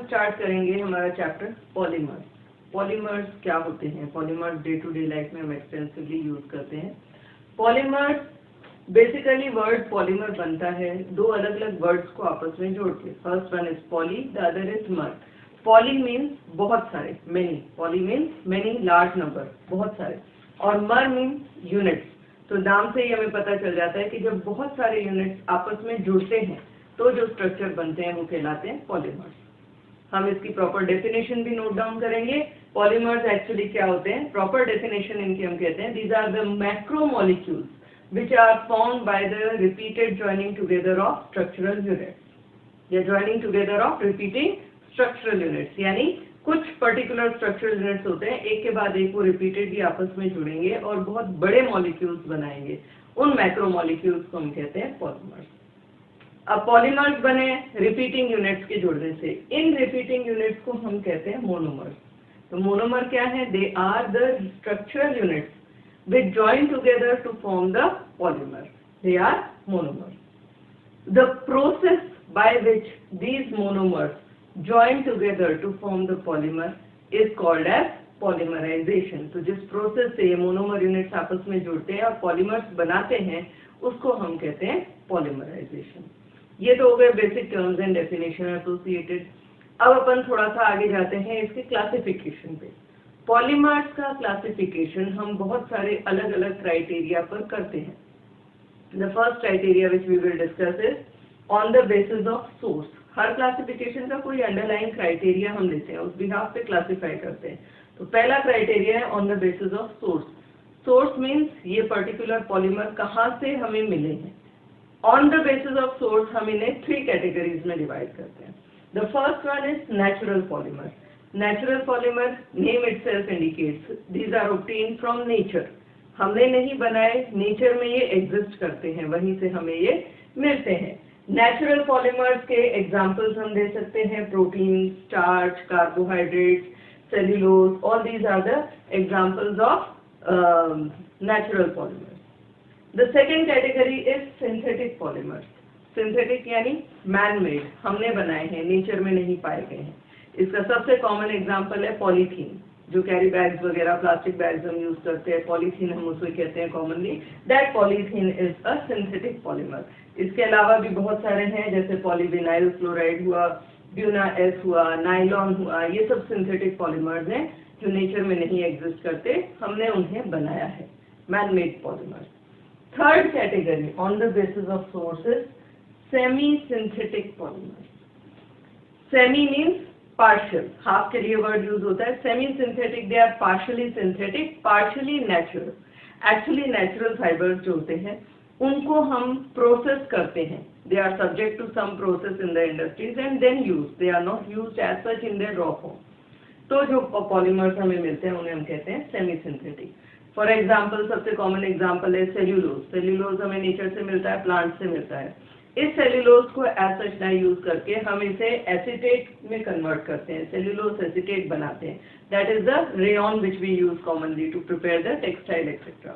Start करेंगे हमारा chapter polymers. Polymers क्या होते हैं? Polymers day to day life में हम एक्सटेंसिवली यूज करते हैं। पॉलीमर्स बेसिकली वर्ड पॉलीमर बनता है दो अलग अलग वर्ड्स को आपस में जोड़ के। First one is poly, the other is मर। पॉली मीन्स बहुत सारे, many. Poly means many, large number, बहुत सारे। और मर मीन्स यूनिट्स। तो नाम से ही हमें पता चल जाता है कि जब बहुत सारे यूनिट्स आपस में जुड़ते हैं तो जो स्ट्रक्चर बनते हैं वो कहलाते हैं पॉलीमर्स। हम इसकी प्रॉपर डेफिनेशन भी नोट डाउन करेंगे। पॉलीमर्स एक्चुअली क्या होते हैं? प्रॉपर डेफिनेशन इनकी हम कहते हैं, these are the macromolecules which are formed by the repeated joining together of structural units. या joining together of repeating structural units, यानी कुछ पर्टिकुलर स्ट्रक्चरल यूनिट्स होते हैं, एक के बाद एक वो रिपीटेडली आपस में जुड़ेंगे और बहुत बड़े मॉलिक्यूल्स बनाएंगे। उन मैक्रोमोलिक्यूल्स को हम कहते हैं पॉलीमर्स। अब पॉलीमर्स बने रिपीटिंग यूनिट्स के जुड़ने से। इन रिपीटिंग यूनिट्स को हम कहते हैं मोनोमर्स। तो मोनोमर क्या है? They are the structural units which join together to form the polymer. They are monomers. The process by which these monomers join together to form the polymer is called as polymerization. तो जिस process से ये monomer units आपस में जुड़ते हैं और polymers बनाते हैं उसको हम कहते हैं पॉलीमराइजेशन। ये तो हो गए basic terms and definition associated. अब अपन थोड़ा सा आगे जाते हैं इसके क्लासिफिकेशन पे। पॉलीमर्स का क्लासिफिकेशन हम बहुत सारे अलग अलग क्राइटेरिया पर करते हैं। The first criteria which we will discuss is on the basis of source. हर क्लासिफिकेशन का कोई अंडरलाइन क्राइटेरिया हम लेते हैं, उस बिहाफ पे क्लासिफाई करते हैं। तो पहला क्राइटेरिया है on the basis of source. Source means ये पर्टिकुलर पॉलीमर कहाँ से हमें मिले हैं। On the basis of source हम इन्हें 3 कैटेगरीज में डिवाइड करते हैं। The first one is natural polymer. Natural polymer, name itself indicates, these are obtained from nature. हमने नहीं बनाए, नेचर में ये एग्जिस्ट करते हैं, वहीं से हमें ये मिलते हैं। नेचुरल पॉलीमर्स के एग्जांपल्स हम दे सकते हैं protein, starch, carbohydrates, cellulose, all these are the examples of natural polymers. The second category is synthetic polymers. Synthetic यानी मैन मेड, हमने बनाए हैं, नेचर में नहीं पाए गए हैं। इसका सबसे कॉमन एग्जांपल है पॉलीथीन, जो कैरी बैग्स वगैरह प्लास्टिक बैग्स हम यूज करते हैं, पॉलीथीन हम उसे कहते हैं commonly. That polythene is a synthetic polymer. इसके अलावा भी बहुत सारे हैं, जैसे पॉलीविनाइल क्लोराइड हुआ, ब्यूना एस हुआ, नाइलॉन हुआ, ये सब सिंथेटिक पॉलीमर्स हैं जो नेचर में नहीं एग्जिस्ट करते, हमने उन्हें बनाया है, man made polymer. Third category on the basis of sources, semi synthetic polymer. Semi means partial, half के लिए वर्ड यूज होता है। Semi synthetic, they are partially synthetic, partially natural. Actually natural fibres जो होते हैं उनको हम प्रोसेस करते हैं, they are subject to some process in the industries and then use, they are not used as such in their raw form. तो जो polymers हमें मिलते हैं उन्हें हम कहते हैं सेमी सिंथेटिक। फॉर एग्जाम्पल, सबसे कॉमन एग्जाम्पल है सेल्यूलोज। सेल्यूलोज हमें नेचर से मिलता है, प्लांट से मिलता है। इस सेल्यूलोज को एज सच ना यूज करके हम इसे एसीटेट में कन्वर्ट करते हैं, सेल्यूलोज एसीटेट बनाते हैं। That is the rayon which we use commonly to prepare the textile etcetera.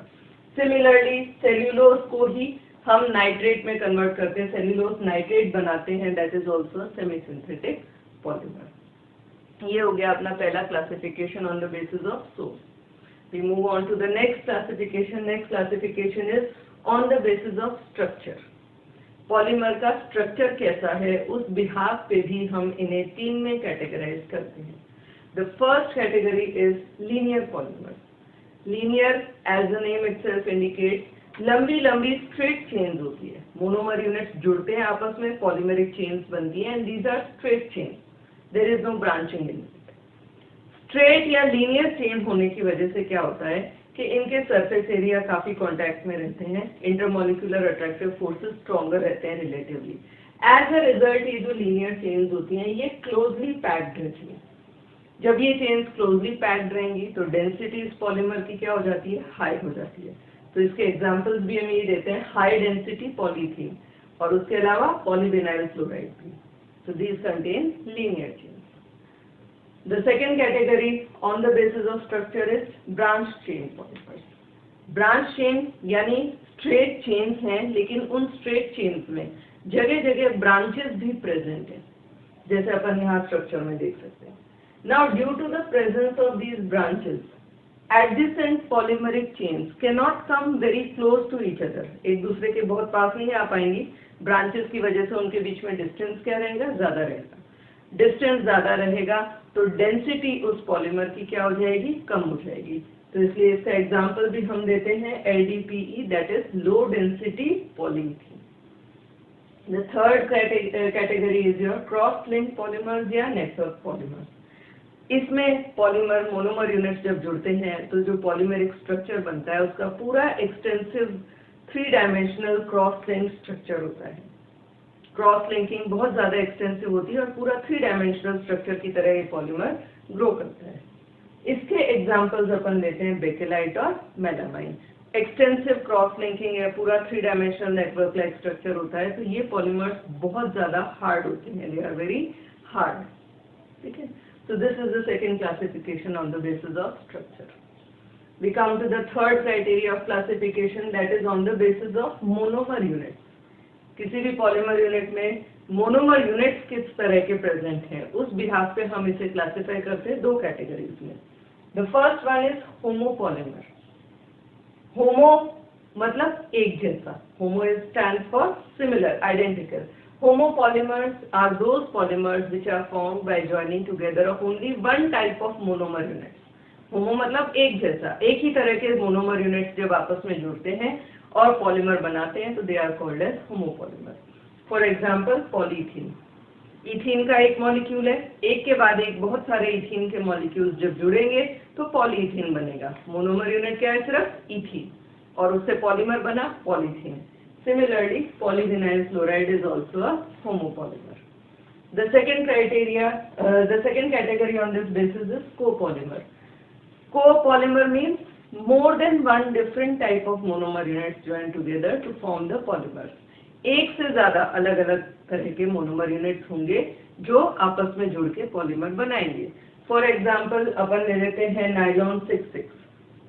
Similarly cellulose को ही हम नाइट्रेट में कन्वर्ट करते हैं, सेल्यूलोज नाइट्रेट बनाते हैं, that is also semi synthetic polymer. ये हो गया अपना पहला classification on the basis of source. We move on to the next classification. Next classification is on the basis of structure. Polymer का स्ट्रक्चर कैसा है उस बिहाफ पे भी हम इन्हें 3 में कैटेगराइज करते हैं। The first category is linear polymer. Linear as the name itself indicates, लंबी लंबी स्ट्रेट चेन्स होती है, मोनोमर यूनिट्स जुड़ते हैं आपस में, पॉलीमरिक चेन्स बनती हैं, and these are straight chains, there is no branching in it. Straight या लीनियर चेन होने की वजह से क्या होता है कि इनके सरफेस एरिया काफी कांटेक्ट में रहते हैं, इंटरमॉलिक्यूलर अट्रैक्टिव फोर्सेस स्ट्रॉन्गर रहते हैं रिलेटिवली। एज अ रिजल्ट ये जो लीनियर चेन्स होती हैं ये क्लोजली पैक्ड रहती हैं। जब ये चेन्स क्लोजली पैक्ड रहेंगी तो डेंसिटी इस पॉलीमर की क्या हो जाती है? हाई हो जाती है। तो इसके एग्जांपल्स भी हम ये देते हैं, हाई डेंसिटी पॉलीथीन और उसके अलावा पॉलीविनाइल क्लोराइड भी। So these contain linear chains. The second category on the basis of structure is branch chain polymers. Branch chain यानी straight chains हैं, लेकिन उन straight chains में जगह जगह branches भी present हैं। जैसे अपन यहाँ स्ट्रक्चर में देख सकते हैं। Now due to the presence of these branches adjacent polymeric chains cannot come very close to each other, एक दूसरे के बहुत पास नहीं आ पाएंगी। ब्रांचेस की वजह से उनके बीच में डिस्टेंस क्या रहेगा, ज्यादा रहेगा। डिस्टेंस ज्यादा रहेगा तो डेंसिटी उस पॉलीमर की क्या हो जाएगी, कम हो जाएगी। तो इसलिए इसका एग्जांपल भी हम देते हैं LDPE, that is low density polythene. The third category is your cross link polymers या नेटवर्क पॉलीमर्स। इसमें पॉलीमर मोनोमर यूनिट्स जब जुड़ते हैं तो जो पॉलीमेरिक स्ट्रक्चर बनता है उसका पूरा extensive 3 dimensional cross link structure होता है। क्रॉस लिंकिंग बहुत ज्यादा एक्सटेंसिव होती है और पूरा 3 डायमेंशनल स्ट्रक्चर की तरह ये पॉलीमर ग्रो करता है। इसके एग्जांपल्स अपन लेते हैं बेकेलाइट और मेलामाइन। एक्सटेंसिव क्रॉस लिंकिंग या पूरा 3 डायमेंशनल नेटवर्क लाइक स्ट्रक्चर होता है, तो ये पॉलीमर्स बहुत ज्यादा हार्ड होते हैं, दे आर वेरी हार्ड। ठीक है, so this is the second classification on the basis of structure. We come to the third criteria of classification, that is on the basis of monomer units. किसी भी polymer unit में monomer units किस तरह के present हैं, उस behalf पे हम इसे क्लासिफाई करते हैं 2 कैटेगरीज में। The first one is homopolymer. Homo मतलब एक जैसा, homo is stand for similar, identical. Homopolymers are those polymers which are formed by joining together of only one type of monomer units. होमो मतलब एक जैसा, एक ही तरह के मोनोमर यूनिट्स जब आपस में जुड़ते हैं और पॉलीमर बनाते हैं तो they are called as homopolymer. For example polythene. Ethene का एक मॉलिक्यूल है, एक के बाद एक बहुत सारे इथीन के मॉलिक्यूल्स जब जुड़ेंगे तो पॉलीथीन बनेगा। मोनोमर यूनिट क्या है, सिर्फ इथीन, और उससे पॉलीमर बना polythene. Similarly, polyvinyl chloride is also a homopolymer. The second category on this basis is copolymer. Copolymer means more than one different type of monomer units joined together to form the polymers. एक से ज्यादा अलग अलग तरह के monomer units होंगे जो आपस में जुड़ के पॉलीमर बनाएंगे। फॉर एग्जाम्पल अपन ले लेते हैं नाइलॉन 6,6,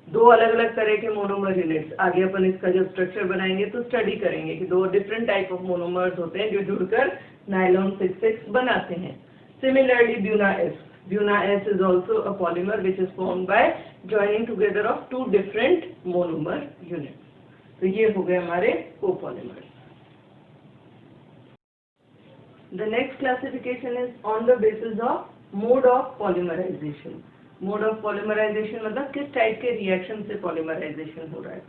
2 अलग अलग तरह के मोनोमर यूनिट्स। आगे अपन इसका जब स्ट्रक्चर बनाएंगे तो स्टडी करेंगे कि 2 डिफरेंट टाइप ऑफ मोनोमर्स होते हैं जो जुड़कर नाइलॉन 6,6 बनाते हैं। Similarly buna S is also a polymer which is formed by joining together of 2 different monomer units. तो ये हो गए हमारे copolymers. The next classification is on the basis of mode of polymerisation. Mode of polymerisation मतलब किस type के reaction से polymerisation हो रहा है।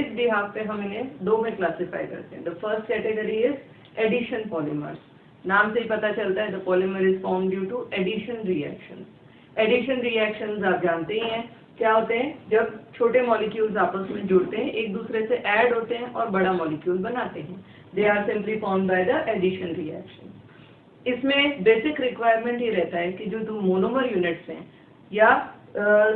इस बिहाफ पे हम इन्हें 2 में क्लासिफाई करते हैं। The first category is addition polymers. नाम से ही पता चलता है the polymer is form due to addition reaction. Addition reactions आप जानते ही हैं क्या होते हैं, जब छोटे मॉलिक्यूल्स आपस में जुड़ते हैं, एक दूसरे से ऐड होते हैं और बड़ा मॉलिक्यूल बनाते हैं। They are simply formed by the addition reaction. इसमें बेसिक रिक्वायरमेंट ये रहता है कि जो 2 मोनोमर यूनिट्स हैं या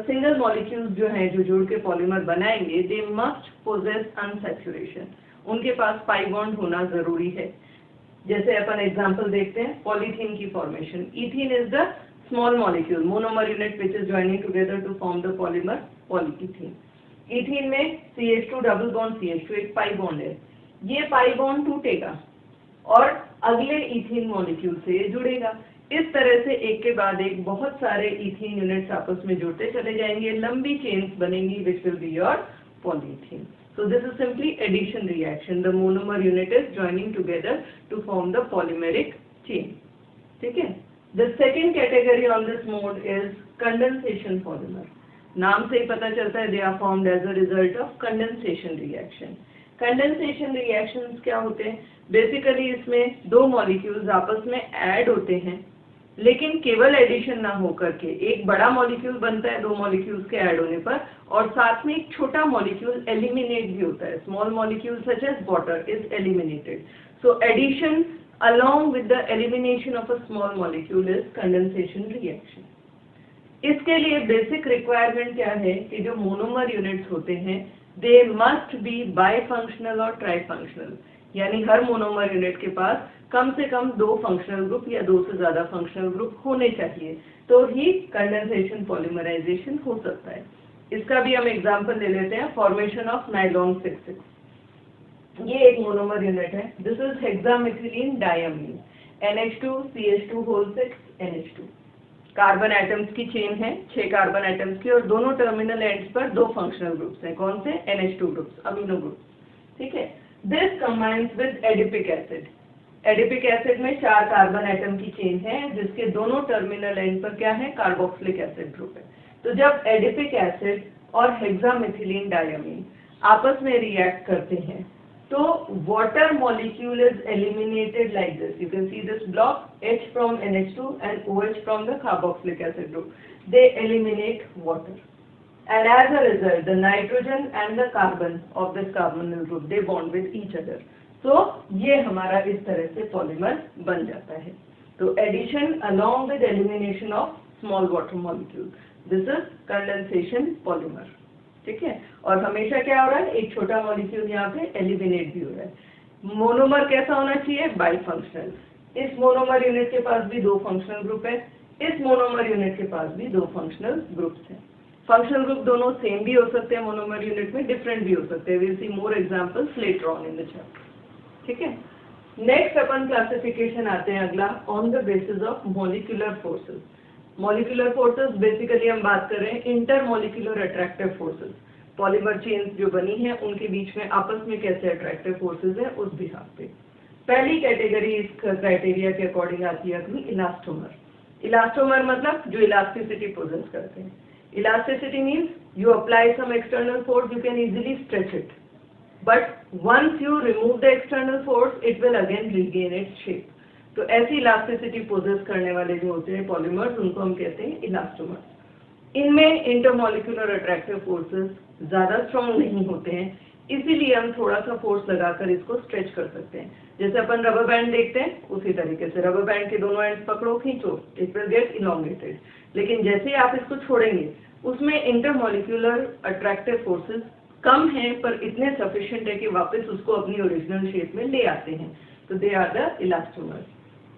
सिंगल मॉलिक्यूल्स जो हैं जो जुड़ के पॉलीमर बनाएंगे, दे मस्ट पोजेस अनसैचुरेशन। उनके पास पाई बॉन्ड होना जरूरी है। जैसे अपन एग्जांपल देखते हैं पॉलीथीन की formation. Ethene is the small molecule monomer unit which is joining together to form the polymer polythene. Ethene में CH2 डबल बॉन्ड CH2 एक पाई बॉन्ड है। ये पाई बॉन्ड टूटेगा और अगले इथीन मॉलिक्यूल से ये जुड़ेगा। इस तरह से एक के बाद एक बहुत सारे इथीन यूनिट्स आपस में जुड़ते चले जाएंगे, लंबी चेन्स बनेंगी which will be your polythene. So this is simply addition reaction. The monomer unit is joining together to form the polymeric chain. ठीक है? The second category on this mode is condensation polymer. नाम से ही पता चलता है they are formed as a result of condensation reaction. Condensation reactions क्या होते हैं? Basically इसमें 2 molecules आपस में add होते हैं, लेकिन केवल एडिशन ना होकर के एक बड़ा मॉलिक्यूल बनता है 2 मॉलिक्यूल्स के ऐड होने पर, और साथ में एक छोटा मॉलिक्यूल एलिमिनेट भी होता है। Small molecule such as water is eliminated. So addition along with the elimination of a small molecule is condensation reaction. इसके लिए बेसिक रिक्वायरमेंट क्या है कि जो मोनोमर यूनिट्स होते हैं दे मस्ट बी बाइफंक्शनल और ट्राइफंक्शनल, यानी हर मोनोमर यूनिट के पास कम से कम 2 फंक्शनल ग्रुप या 2 से ज्यादा फंक्शनल ग्रुप होने चाहिए, तो ही कंडेंसेशन पॉलीमराइजेशन हो सकता है। इसका भी हम एग्जांपल ले लेते हैं, फॉर्मेशन ऑफ नाइलॉन 6,6। ये एक मोनोमर यूनिट है। This is hexamethylene diamine. NH2 CH2 whole 6 NH2। Carbon atoms की चेन है, 6 कार्बन एटम्स की, और दोनों टर्मिनल एंड्स पर 2 फंक्शनल ग्रुप्स हैं। कौन से? NH2 groups, amino groups. ठीक है। This combines with adipic acid. Adipic acid में 4 कार्बन एटम की चेन है जिसके दोनों टर्मिनल एंड पर क्या है? कार्बोक्सिलिक एसिड ग्रुप है। तो जब एडिपिक एसिड और हेक्सामिथिलीन डायमीन आपस में रिएक्ट करते हैं तो water molecule is eliminated like this. You can see this block, H from NH2 and OH from the carboxylic acid group. They eliminate water. And as a result, the nitrogen and the carbon of this carbonyl group, they bond with each other. So, ये हमारा इस तरह से polymer बन जाता है। तो addition along with elimination of small water molecule. This is condensation polymer. ठीक है। और हमेशा क्या हो रहा है? एक छोटा मॉलिक्यूल यहाँ पे एलिमिनेट भी हो रहा है। मोनोमर कैसा होना चाहिए? बाइफंक्शनल। इस मोनोमर यूनिट के पास भी 2 फंक्शनल ग्रुप है, इस मोनोमर यूनिट के पास भी 2 फंक्शनल ग्रुप्स हैं। फंक्शनल ग्रुप दोनों सेम भी हो सकते हैं मोनोमर यूनिट में, डिफरेंट भी हो सकते हैं। We will see more examples later on in the chapter. ठीक है। नेक्स्ट अपन क्लासिफिकेशन आते हैं अगला, on the basis of molecular forces. Molecular forces basically हम बात कर रहे हैं intermolecular attractive forces. Polymer chains जो बनी हैं उनके बीच में आपस में कैसे अट्रैक्टिव फोर्सेस हैं उस बिहाफ पे। पहली कैटेगरी इस क्राइटेरिया के अकॉर्डिंग आती है अपनी इलास्टोमर। इलास्टोमर मतलब जो इलास्टिसिटी पोजेस करते हैं। Elasticity means you apply some external force, you can easily stretch it, but once you remove the external force it will again regain its shape. तो ऐसी इलास्टिसिटी पोजेस करने वाले जो होते हैं पॉलीमर्स उनको हम कहते हैं इलास्टोमर्स। इनमें इंटरमॉलिक्यूलर अट्रैक्टिव फोर्सेस ज़्यादा स्ट्रॉन्ग नहीं होते हैं, इसीलिए हम थोड़ा सा फोर्स लगाकर इसको स्ट्रेच कर सकते हैं। जैसे अपन रबर बैंड देखते हैं उसी तरीके से रबर बैंड के दोनों एंड्स पकड़ो, खींचो, इट विल गेट इलोंगेटेड। लेकिन जैसे ही आप इसको छोड़ेंगे उसमें इंटरमॉलिक्यूलर अट्रैक्टिव फोर्सेस कम हैं पर इतने सफिशिएंट है कि वापस उसको अपनी ओरिजिनल शेप में ले आते हैं। तो दे आर द इलास्टोमर्स।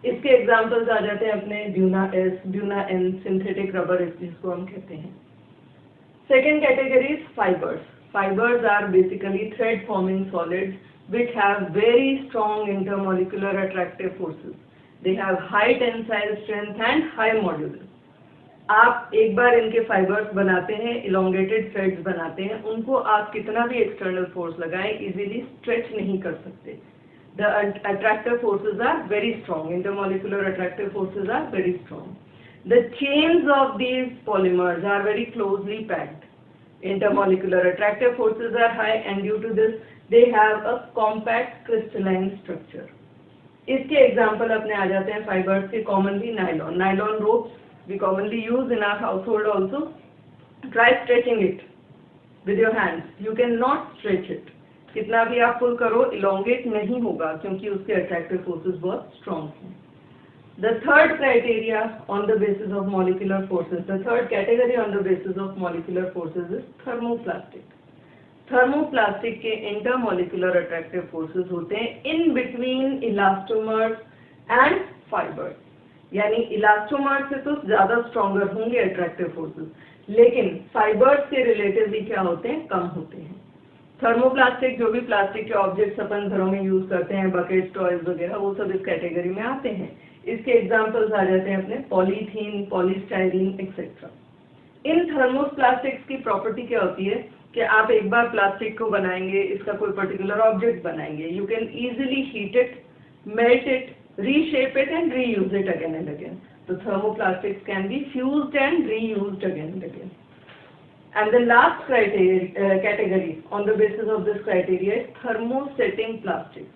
इसके एग्जाम्पल्स आ जाते हैं अपने buna S, buna N, synthetic rubber जिसको हम कहते हैं। Second category is fibres. Fibers are basically thread forming solids which have very strong intermolecular attractive forces. They have high tensile strength and high modulus. आप एक बार इनके fibres बनाते हैं, elongated threads बनाते हैं, उनको आप कितना भी external force लगाएं easily stretch नहीं कर सकते। The attractive forces are very strong. Intermolecular attractive forces are very strong. The chains of these polymers are very closely packed. Intermolecular attractive forces are high and due to this they have a compact crystalline structure. इसके example अपने आ जाते हैं fibres के commonly nylon. Nylon ropes we commonly use in our household also. Try stretching it with your hands. You cannot stretch it. कितना भी आप पुल करो elongate नहीं होगा क्योंकि उसके attractive forces बहुत strong हैं। The third criteria on the basis of molecular forces, the third category on the basis of molecular forces is thermoplastic. Thermoplastic के intermolecular attractive forces होते हैं in between elastomers and fibers. यानी elastomers से तो ज़्यादा stronger होंगे attractive forces, लेकिन fibers के relatively क्या होते हैं? कम होते हैं। थर्मोप्लास्टिक जो भी प्लास्टिक के ऑब्जेक्ट्स अपन घरों में यूज करते हैं, बकेट, टॉयज वगैरह, वो सब इस कैटेगरी में आते हैं। इसके एग्जांपल्स आ जाते हैं अपने पॉलीथीन, पॉलीस्टाइरीन एक्सेट्रा। इन थर्मोप्लास्टिक्स की प्रॉपर्टी क्या होती है कि आप एक बार प्लास्टिक को बनाएंगे, इसका कोई पर्टिकुलर ऑब्जेक्ट बनाएंगे, you can easily heat it, melt it, reshape it and reuse it again and again. तो thermoplastics can be fused and reused again and again. And the last category on the basis of this criteria is thermosetting plastics.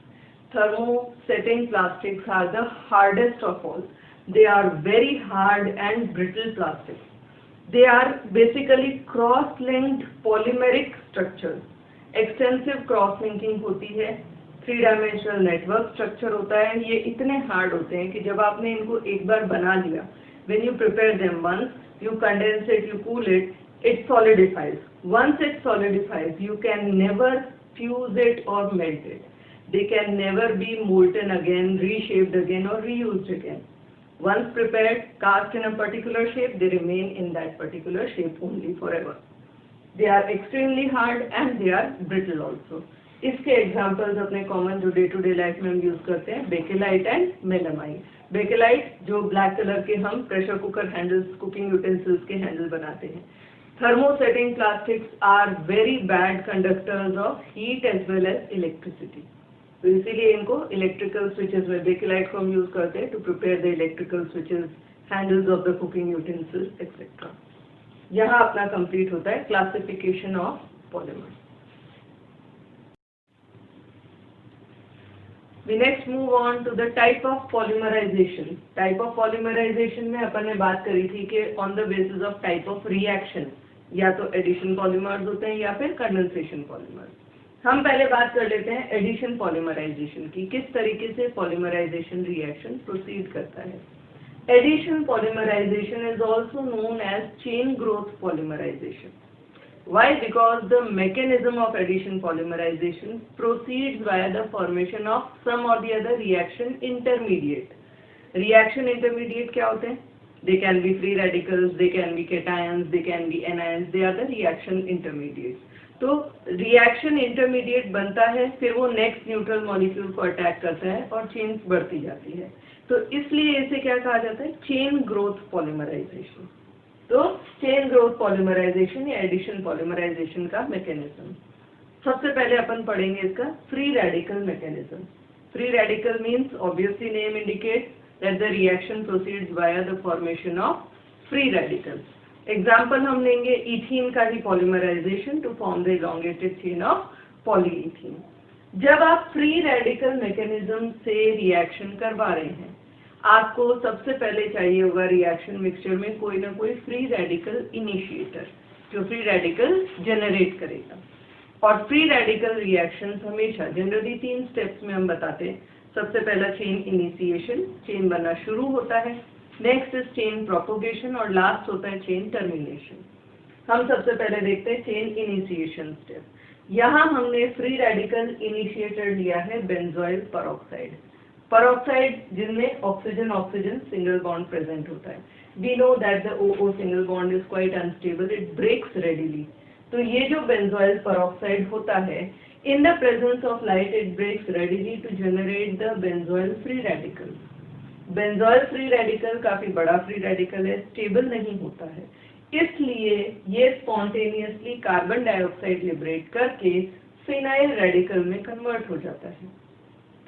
Thermosetting plastics are the hardest of all. They are very hard and brittle plastics. They are basically cross-linked polymeric structures. Extensive cross-linking होती है, 3-dimensional network structure होता है। ये इतने hard होते हैं कि जब आपने इनको एक बार बना लिया, when you prepare them once, you condense it, you cool it, it solidifies. Once it solidifies, you can never fuse it or melt it. They can never be molten again, reshaped again or reused again. Once prepared, cast in a particular shape, they remain in that particular shape only forever. They are extremely hard and they are brittle also. इसके examples अपने common जो day to day life में हम use करते हैं, bakelite and melamine. Bakelite जो black colour के हम pressure cooker handles, cooking utensils के हैंडल बनाते हैं। Thermosetting plastics are very bad conductors of heat as well as electricity, तो इसीलिए इनको इलेक्ट्रिकल स्विचेस में बेकेलाइट को हम यूज करते हैं to prepare the electrical switches, handles of the cooking utensils etcetera. यहाँ अपना कंप्लीट होता है classification of polymers. We next move on to the type of polymerization. Type of polymerization में अपन ने बात करी थी कि on the basis of type of reaction, या तो addition polymers होते हैं या फिर condensation polymers। हम पहले बात कर लेते हैं addition polymerization की, किस तरीके से polymerization reaction proceed करता है। Addition polymerization is also known as chain growth polymerization. Why? Because the mechanism of addition polymerization proceeds via the formation of some or the other reaction intermediate. Reaction intermediate क्या होते हैं? They can be free radicals, they can be cations, they can be anions, they are the reaction intermediates. तो reaction intermediate बनता है, फिर वो next neutral molecule को attack करता है और chains बढ़ती जाती है, तो इसलिए इसे क्या कहा जाता है? chain growth polymerization। तो चेन ग्रोथ पॉलीमराइजेशन या एडिशन पॉलीमराइजेशन का मैकेनिज्म। सबसे पहले अपन पढ़ेंगे इसका free radical mechanism. Free radical means obviously name indicates that the reaction proceeds via the formation of free radicals. Example हम लेंगे इथीन का ही polymerization to form the elongated chain of polyethene. जब आप फ्री रेडिकल मैकेनिज्म से reaction करवा रहे हैं, आपको सबसे पहले चाहिए होगा रिएक्शन मिक्सचर में कोई ना कोई फ्री रेडिकल इनिशिएटर जो फ्री रेडिकल जनरेट करेगा। और फ्री रेडिकल रिएक्शंस हमेशा जनरली 3 स्टेप्स में हम बताते हैं। सबसे पहला चेन इनिशिएशन, चेन बनना शुरू होता है, नेक्स्ट इज चेन प्रोपोगेशन और लास्ट होता है चेन टर्मिनेशन। हम सबसे पहले देखते हैं चेन इनिशिएशन स्टेप। यहाँ हमने फ्री रेडिकल इनिशिएटर लिया है बेंजोइल परऑक्साइड। परऑक्साइड जिनमें oxygen oxygen single bond present होता है। We know that the OO single bond is quite unstable, it breaks readily. तो ये जो बेंजोइल परऑक्साइड होता है, in the presence of light it breaks readily to generate the benzoyl free radical. Benzoyl free radical काफी बड़ा free radical है, stable नहीं होता है, इसलिए ये स्पॉन्टेनियसली कार्बन डाइऑक्साइड लिबरेट करके फिनाइल रेडिकल में कन्वर्ट हो जाता है।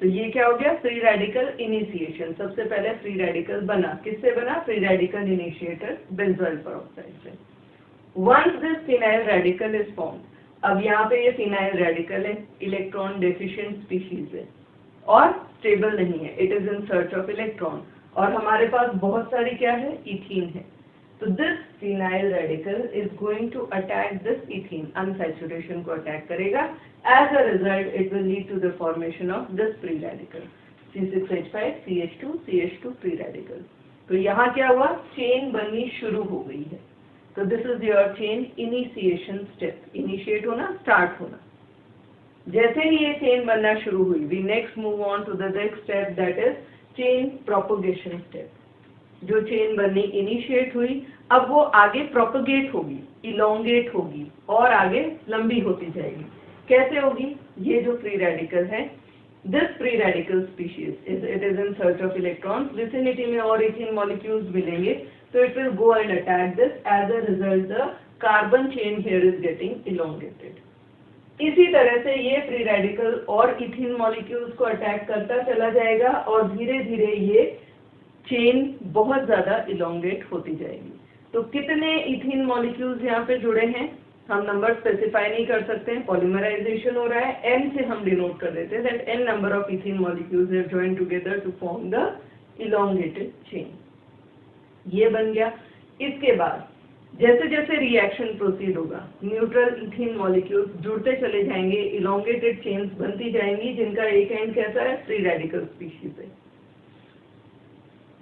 तो ये क्या हो गया? Free radical initiation. सबसे पहले फ्री रेडिकल बना, किससे बना? Free radical initiator benzoyl peroxide से। Once this phenyl radical is formed, अब यहाँ पे ये फिनाइल रेडिकल है, इलेक्ट्रॉन डेफिशिएंट स्पीशीज है और स्टेबल नहीं है, it is in search of electron, और हमारे पास बहुत सारी क्या है? इथीन है। तो this phenyl radical is going to attack this ethene, unsaturation को अटैक करेगा। As a result, it will lead to the formation of this free radical, C6H5 CH2 CH2 free radical। तो यहाँ क्या हुआ? चेन बननी शुरू हो गई है। तो this is your chain initiation step. Initiate होना, स्टार्ट होना। जैसे ही ये चेन बनना शुरू हुई, we next move on to the next step, that is chain propagation step। जो चेन बननी इनिशिएट हुई, अब वो आगे प्रोपोगेट होगी, इलोंगेट होगी और आगे लंबी होती जाएगी। कैसे होगी? ये जो फ्री रेडिकल है, this free radical species it is in search of electrons, vicinity में और इथीन मॉलिक्यूल्स मिलेंगे, तो it will go and attack this. As a result the carbon chain here is getting elongated. इसी तरह से ये free radical और ethene molecules को अटैक करता चला जाएगा और धीरे धीरे ये चेन बहुत ज्यादा इलोंगेट होती जाएगी। तो कितने इथीन मॉलिक्यूल्स यहाँ पे जुड़े हैं हम नंबर स्पेसिफाई नहीं कर सकते हैं, पॉलीमराइजेशन हो रहा है, n से हम डिनोट कर देते हैं that n number of ethene molecules have joined together to form the elongated chain. ये बन गया। इसके बाद जैसे जैसे रिएक्शन प्रोसीड होगा, न्यूट्रल इथीन मॉलिक्यूल्स जुड़ते चले जाएंगे, इलोंगेटेड चेन्स बनती जाएंगी जिनका एक एंड कैसा है? फ्री रेडिकल स्पीशीज है।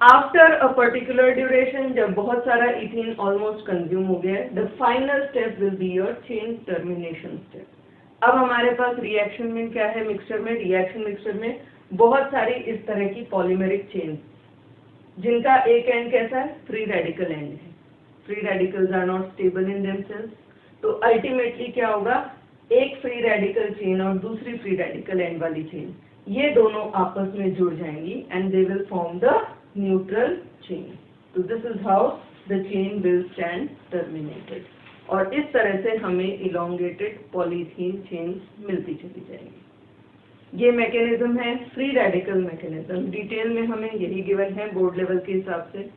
आफ्टर अ पर्टिकुलर ड्यूरेशन, जब बहुत सारा इथीन ऑलमोस्ट कंज्यूम हो गया है, the final step will be your chain termination step. अब हमारे पास रिएक्शन में क्या है? मिक्सचर में, रिएक्शन मिक्सचर में बहुत सारी इस तरह की पॉलीमेरिक चेन जिनका एक एंड कैसा है? फ्री रेडिकल एंड है। Free radicals are not stable in themselves, तो अल्टीमेटली क्या होगा, एक फ्री रेडिकल चेन और दूसरी फ्री रेडिकल एंड वाली चेन, ये दोनों आपस में जुड़ जाएंगी and they will form the neutral chain. तो this is how the chain will stand terminated, और इस तरह से हमें इलोंगेटेड पॉलीथीन चेन्स मिलती चली जाएंगी। ये मैकेनिज्म है फ्री रेडिकल मैकेनिज्म, डिटेल में हमें यही गिवन है बोर्ड लेवल के हिसाब से।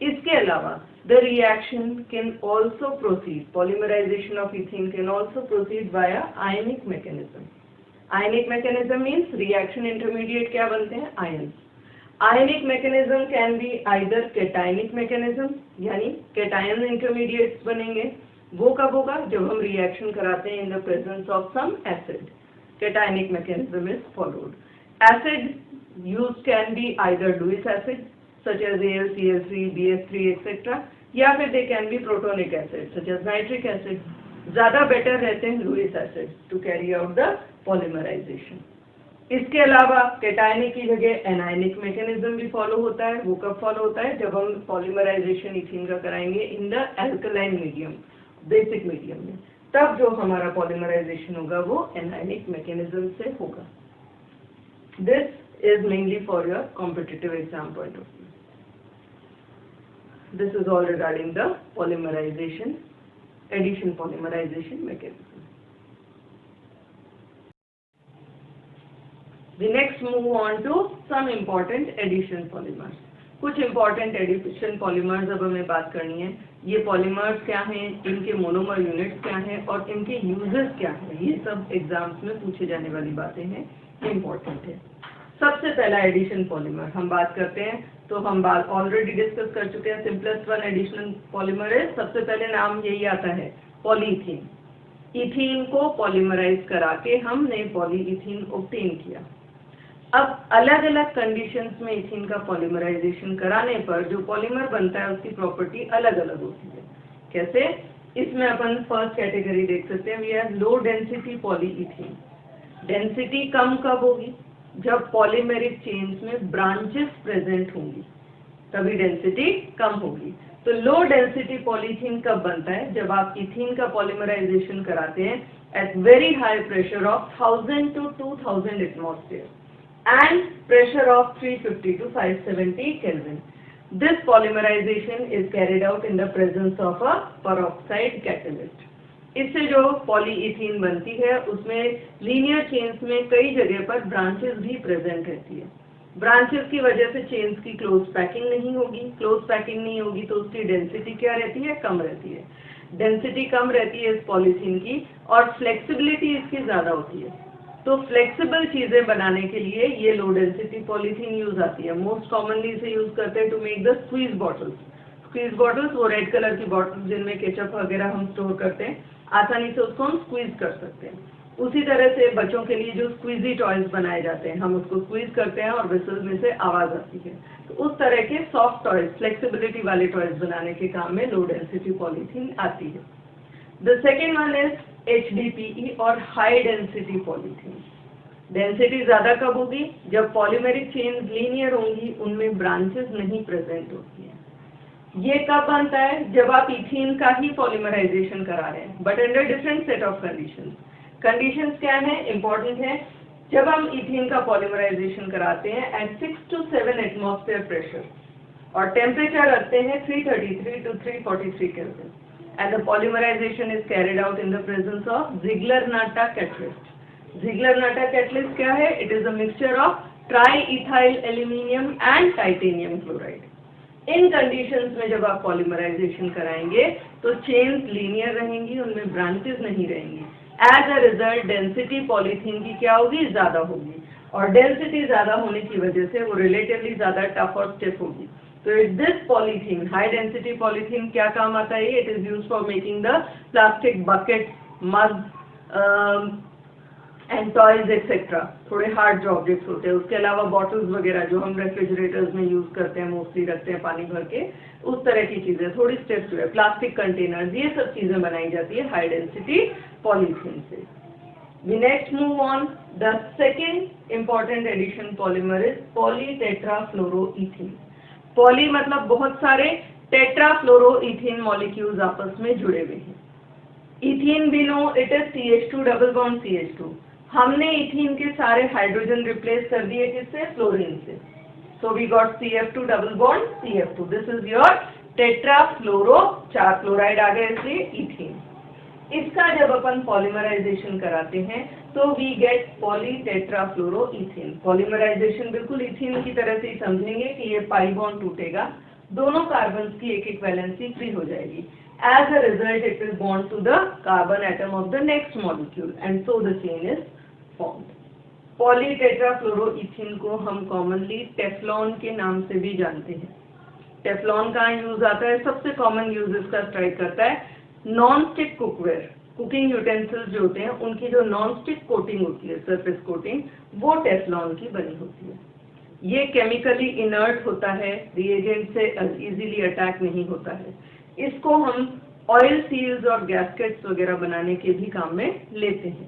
इसके अलावा the reaction can also proceed, polymerisation of ethene can also proceed via ionic mechanism. Ionic mechanism means reaction intermediate क्या बनते हैं, ions. Ionic mechanism can be either cationic mechanism, यानी कैटायन इंटरमीडिएट्स बनेंगे। वो कब होगा, जब हम रिएक्शन कराते हैं in the presence of some acid, cationic mechanism is followed. Acid use can be either Lewis acid such as AlCl3, BF3 etc. या फिर they can be protonic acid such as nitric acid. ज़्यादा better रहते हैं Lewis acid to carry out the polymerization. इसके अलावा cationic की जगह anionic mechanism भी फॉलो होता है। वो कब फॉलो होता है, जब हम पॉलीमराइजेशन इथीन का कराएंगे in the alkaline medium, basic medium में, तब जो हमारा पॉलीमराइजेशन होगा वो एनायनिक मैकेनिज्म से होगा। This is mainly for your competitive exam point of view. This is all regarding the polymerization, addition polymerization mechanism. We next move on to some important addition polymers. कुछ important addition polymers अब हमें बात करनी है। ये polymers क्या हैं, इनके monomer units क्या हैं और इनके uses क्या हैं, ये सब एग्जाम्स में पूछे जाने वाली बातें हैं, important है। सबसे पहला एडिशन पॉलीमर हम बात करते हैं, तो हम बात ऑलरेडी डिस्कस कर चुके हैं। सिंपलेस्ट वन एडिशनल पॉलीमर है, सबसे पहले नाम यही आता है पॉलीथीन। इथीन को पॉलीमराइज करा के हमने पॉलीइथीन ऑब्टेन किया। अब अलग अलग कंडीशंस में इथीन का पॉलीमराइजेशन कराने पर जो पॉलीमर बनता है उसकी प्रॉपर्टी अलग अलग होती है। कैसे, इसमें अपन फर्स्ट कैटेगरी देख सकते हैं, we have low density polyethene. Density कम कब होगी, जब पॉलीमेरिक चेन्स में ब्रांचेस प्रेजेंट होंगी, तभी डेंसिटी कम होगी। तो लो डेंसिटी पॉलीथीन कब बनता है, जब आप इथीन का पॉलीमराइजेशन कराते हैं at very high pressure of 1000 to 2000 atmosphere and pressure of 350 to 570 Kelvin. This polymerization is carried out in the presence of a peroxide catalyst. इससे जो पॉलीइथीन बनती है उसमें लीनियर चेन्स में कई जगह पर ब्रांचेस भी प्रेजेंट रहती है। ब्रांचेस की वजह से चेन्स की क्लोज पैकिंग नहीं होगी, क्लोज पैकिंग नहीं होगी तो उसकी डेंसिटी क्या रहती है, कम रहती है। डेंसिटी कम रहती है इस पॉलीथीन की और फ्लेक्सिबिलिटी इसकी ज़्यादा होती है। तो फ्लेक्सिबल चीज़ें बनाने के लिए ये लो डेंसिटी पॉलीथीन यूज आती है। मोस्ट कॉमनली इसे यूज करते हैं to make the squeeze bottles. Squeeze bottles वो रेड कलर की बॉटल्स जिनमें केचप वगैरह हम स्टोर करते हैं, आसानी से उसको हम स्क्वीज कर सकते हैं। उसी तरह से बच्चों के लिए जो स्क्वीजी टॉयज बनाए जाते हैं, हम उसको स्क्वीज करते हैं और विसल में से आवाज आती है। तो उस तरह के सॉफ्ट टॉयज, फ्लेक्सिबिलिटी वाले टॉयज बनाने के काम में लो डेंसिटी पॉलीथीन आती है। The second one is HDPE और हाई डेंसिटी पॉलीथीन। डेंसिटी ज्यादा कब होगी, जब पॉलीमेरिक चेन लीनियर होंगी, उनमें ब्रांचेस नहीं प्रेजेंट होती हैं। ये कब बनता है, जब आप इथीन का ही पॉलीमराइजेशन करा रहे हैं, but under different set of conditions. Conditions क्या है, इंपॉर्टेंट है। जब हम इथीन का पॉलीमराइजेशन कराते हैं एट 6 to 7 एटमॉस्फेयर प्रेशर और टेम्परेचर रखते हैं 333 to 343 Kelvin and the polymerisation is carried out in the presence of Ziegler-Natta catalyst. Ziegler-Natta catalyst क्या है, it is a mixture of triethyl aluminium and titanium chloride. इन conditions में जब आप polymerisation कराएंगे तो चेन्स लीनियर रहेंगी, उनमें ब्रांचेस नहीं रहेंगी। As a result density polythene की क्या होगी, ज़्यादा होगी, और डेंसिटी ज़्यादा होने की वजह से वो रिलेटिवली ज़्यादा टफ और स्टिफ होगी। तो this polythene, high density polythene क्या काम आता है, it is use for making the plastic bucket, mug and toys etcetera. थोड़े हार्ड जो ऑब्जेक्ट्स होते हैं, उसके अलावा बॉटल्स वगैरह जो हम रेफ्रिजरेटर्स में यूज करते हैं, मोस्टली रखते हैं पानी भर के, उस तरह की चीजें, थोड़ी स्टेप्स जो है, प्लास्टिक कंटेनर्स, ये सब चीजें बनाई जाती है हाई डेंसिटी पॉलीथीन से। We next move on. The second important addition polymer is polytetrafluoroethene. Poly मतलब बहुत सारे, टेट्राफ्लोरोइथीन मॉलिक्यूल्स आपस में जुड़े हुए हैं। इथीन भी know it is CH2 double bond CH2। हमने इथीन के सारे हाइड्रोजन रिप्लेस कर दिए किससे? फ्लोरीन से। So we got CF2 double bond CF2। This is your tetrafluoro, 4 chloride आ गए इसलिए इथीन। इसका जब अपन पॉलीमराइजेशन कराते हैं तो we get poly tetrafluoro ethene. Polymerisation बिल्कुल इथीन की तरह से ही समझेंगे कि ये पाई बॉन्ड टूटेगा, दोनों कार्बन की एक एक वैलेंसी फ्री हो जाएगी। As a result it will bond to the carbon atom of the next molecule and so the chain is formed. Poly tetrafluoro ethene को हम कॉमनली टेफ्लॉन के नाम से भी जानते हैं। टेफ्लॉन कहाँ यूज आता है? सबसे कॉमन यूज इसका स्ट्राइक करता है non stick cookware, cooking utensils जो होते हैं उनकी जो नॉन स्टिक कोटिंग होती है, सरफेस कोटिंग, वो टेफ्लॉन की बनी होती है। ये केमिकली इनर्ट होता है, रिएजेंट से इजीली अटैक नहीं होता है। इसको हम ऑयल सील्स और गैस्केट्स वगैरह बनाने के भी काम में लेते हैं।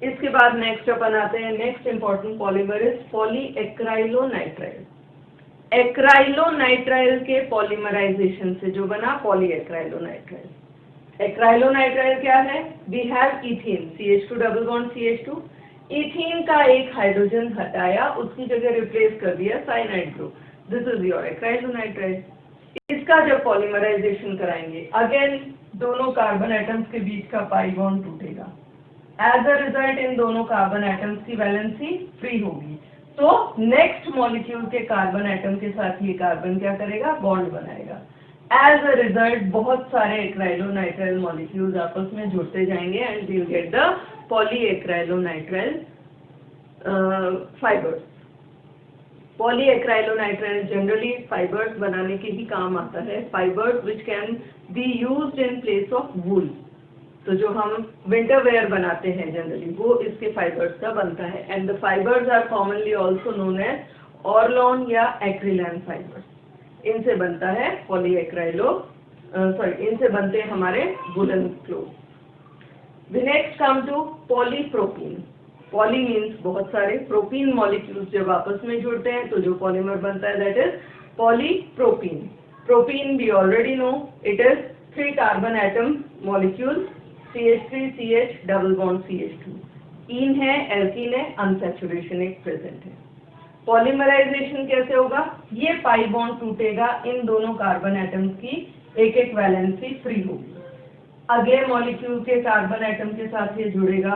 इसके बाद नेक्स्ट अपन आते हैं, next important polymer is polyacrylonitrile. Acrylonitrile के पॉलीमराइजेशन से जो बना पॉलीएक्राइलोनाइट्राइल। एक्राइलोनाइट्राइल क्या है? We have ethene CH2 double bond CH2। Ethene का एक हाइड्रोजन हटाया, उसकी जगह रिप्लेस कर दिया cyanide group. This is your acrylonitrile. इसका जब पॉलीमराइजेशन कराएंगे अगेन दोनों कार्बन एटम्स के बीच का पाई बॉन्ड टूटेगा। एज अ रिजल्ट इन दोनों कार्बन एटम्स की वैलेंसी फ्री होगी। तो नेक्स्ट मॉलिक्यूल के कार्बन एटम के साथ ये कार्बन क्या करेगा? बॉन्ड बनाएगा। एज अ रिजल्ट बहुत सारे एक्राइलोनाइट्राइल मॉलिक्यूल्स आपस में जुड़ते जाएंगे and we will get the polyacrylonitrile fibres. Polyacrylonitrile generally fibres बनाने के ही काम आता है। Fibres which can be used in place of wool. तो जो हम विंटर वेयर बनाते हैं जनरली वो इसके फाइबर्स का बनता है and the fibres are commonly also known as Orlon या एक्रिलैन फाइबर्स। इनसे बनता है इनसे बनते हैं हमारे woollen cloth. We next come to polypropene. Poly means बहुत सारे, प्रोपीन मॉलिक्यूल्स जब आपस में जुड़ते हैं तो जो पॉलीमर बनता है that is polypropene. Propene we already know it is 3 carbon atom molecule CH3CH double bond CH2। Ene है, एल्कीन है, अनसैचुरेशन एक प्रेजेंट है। पॉलीमराइजेशन कैसे होगा? ये पाई बॉन्ड टूटेगा, इन दोनों कार्बन एटम्स की एक एक वैलेंसी फ्री होगी। अगले मॉलिक्यूल के कार्बन एटम के साथ ये जुड़ेगा,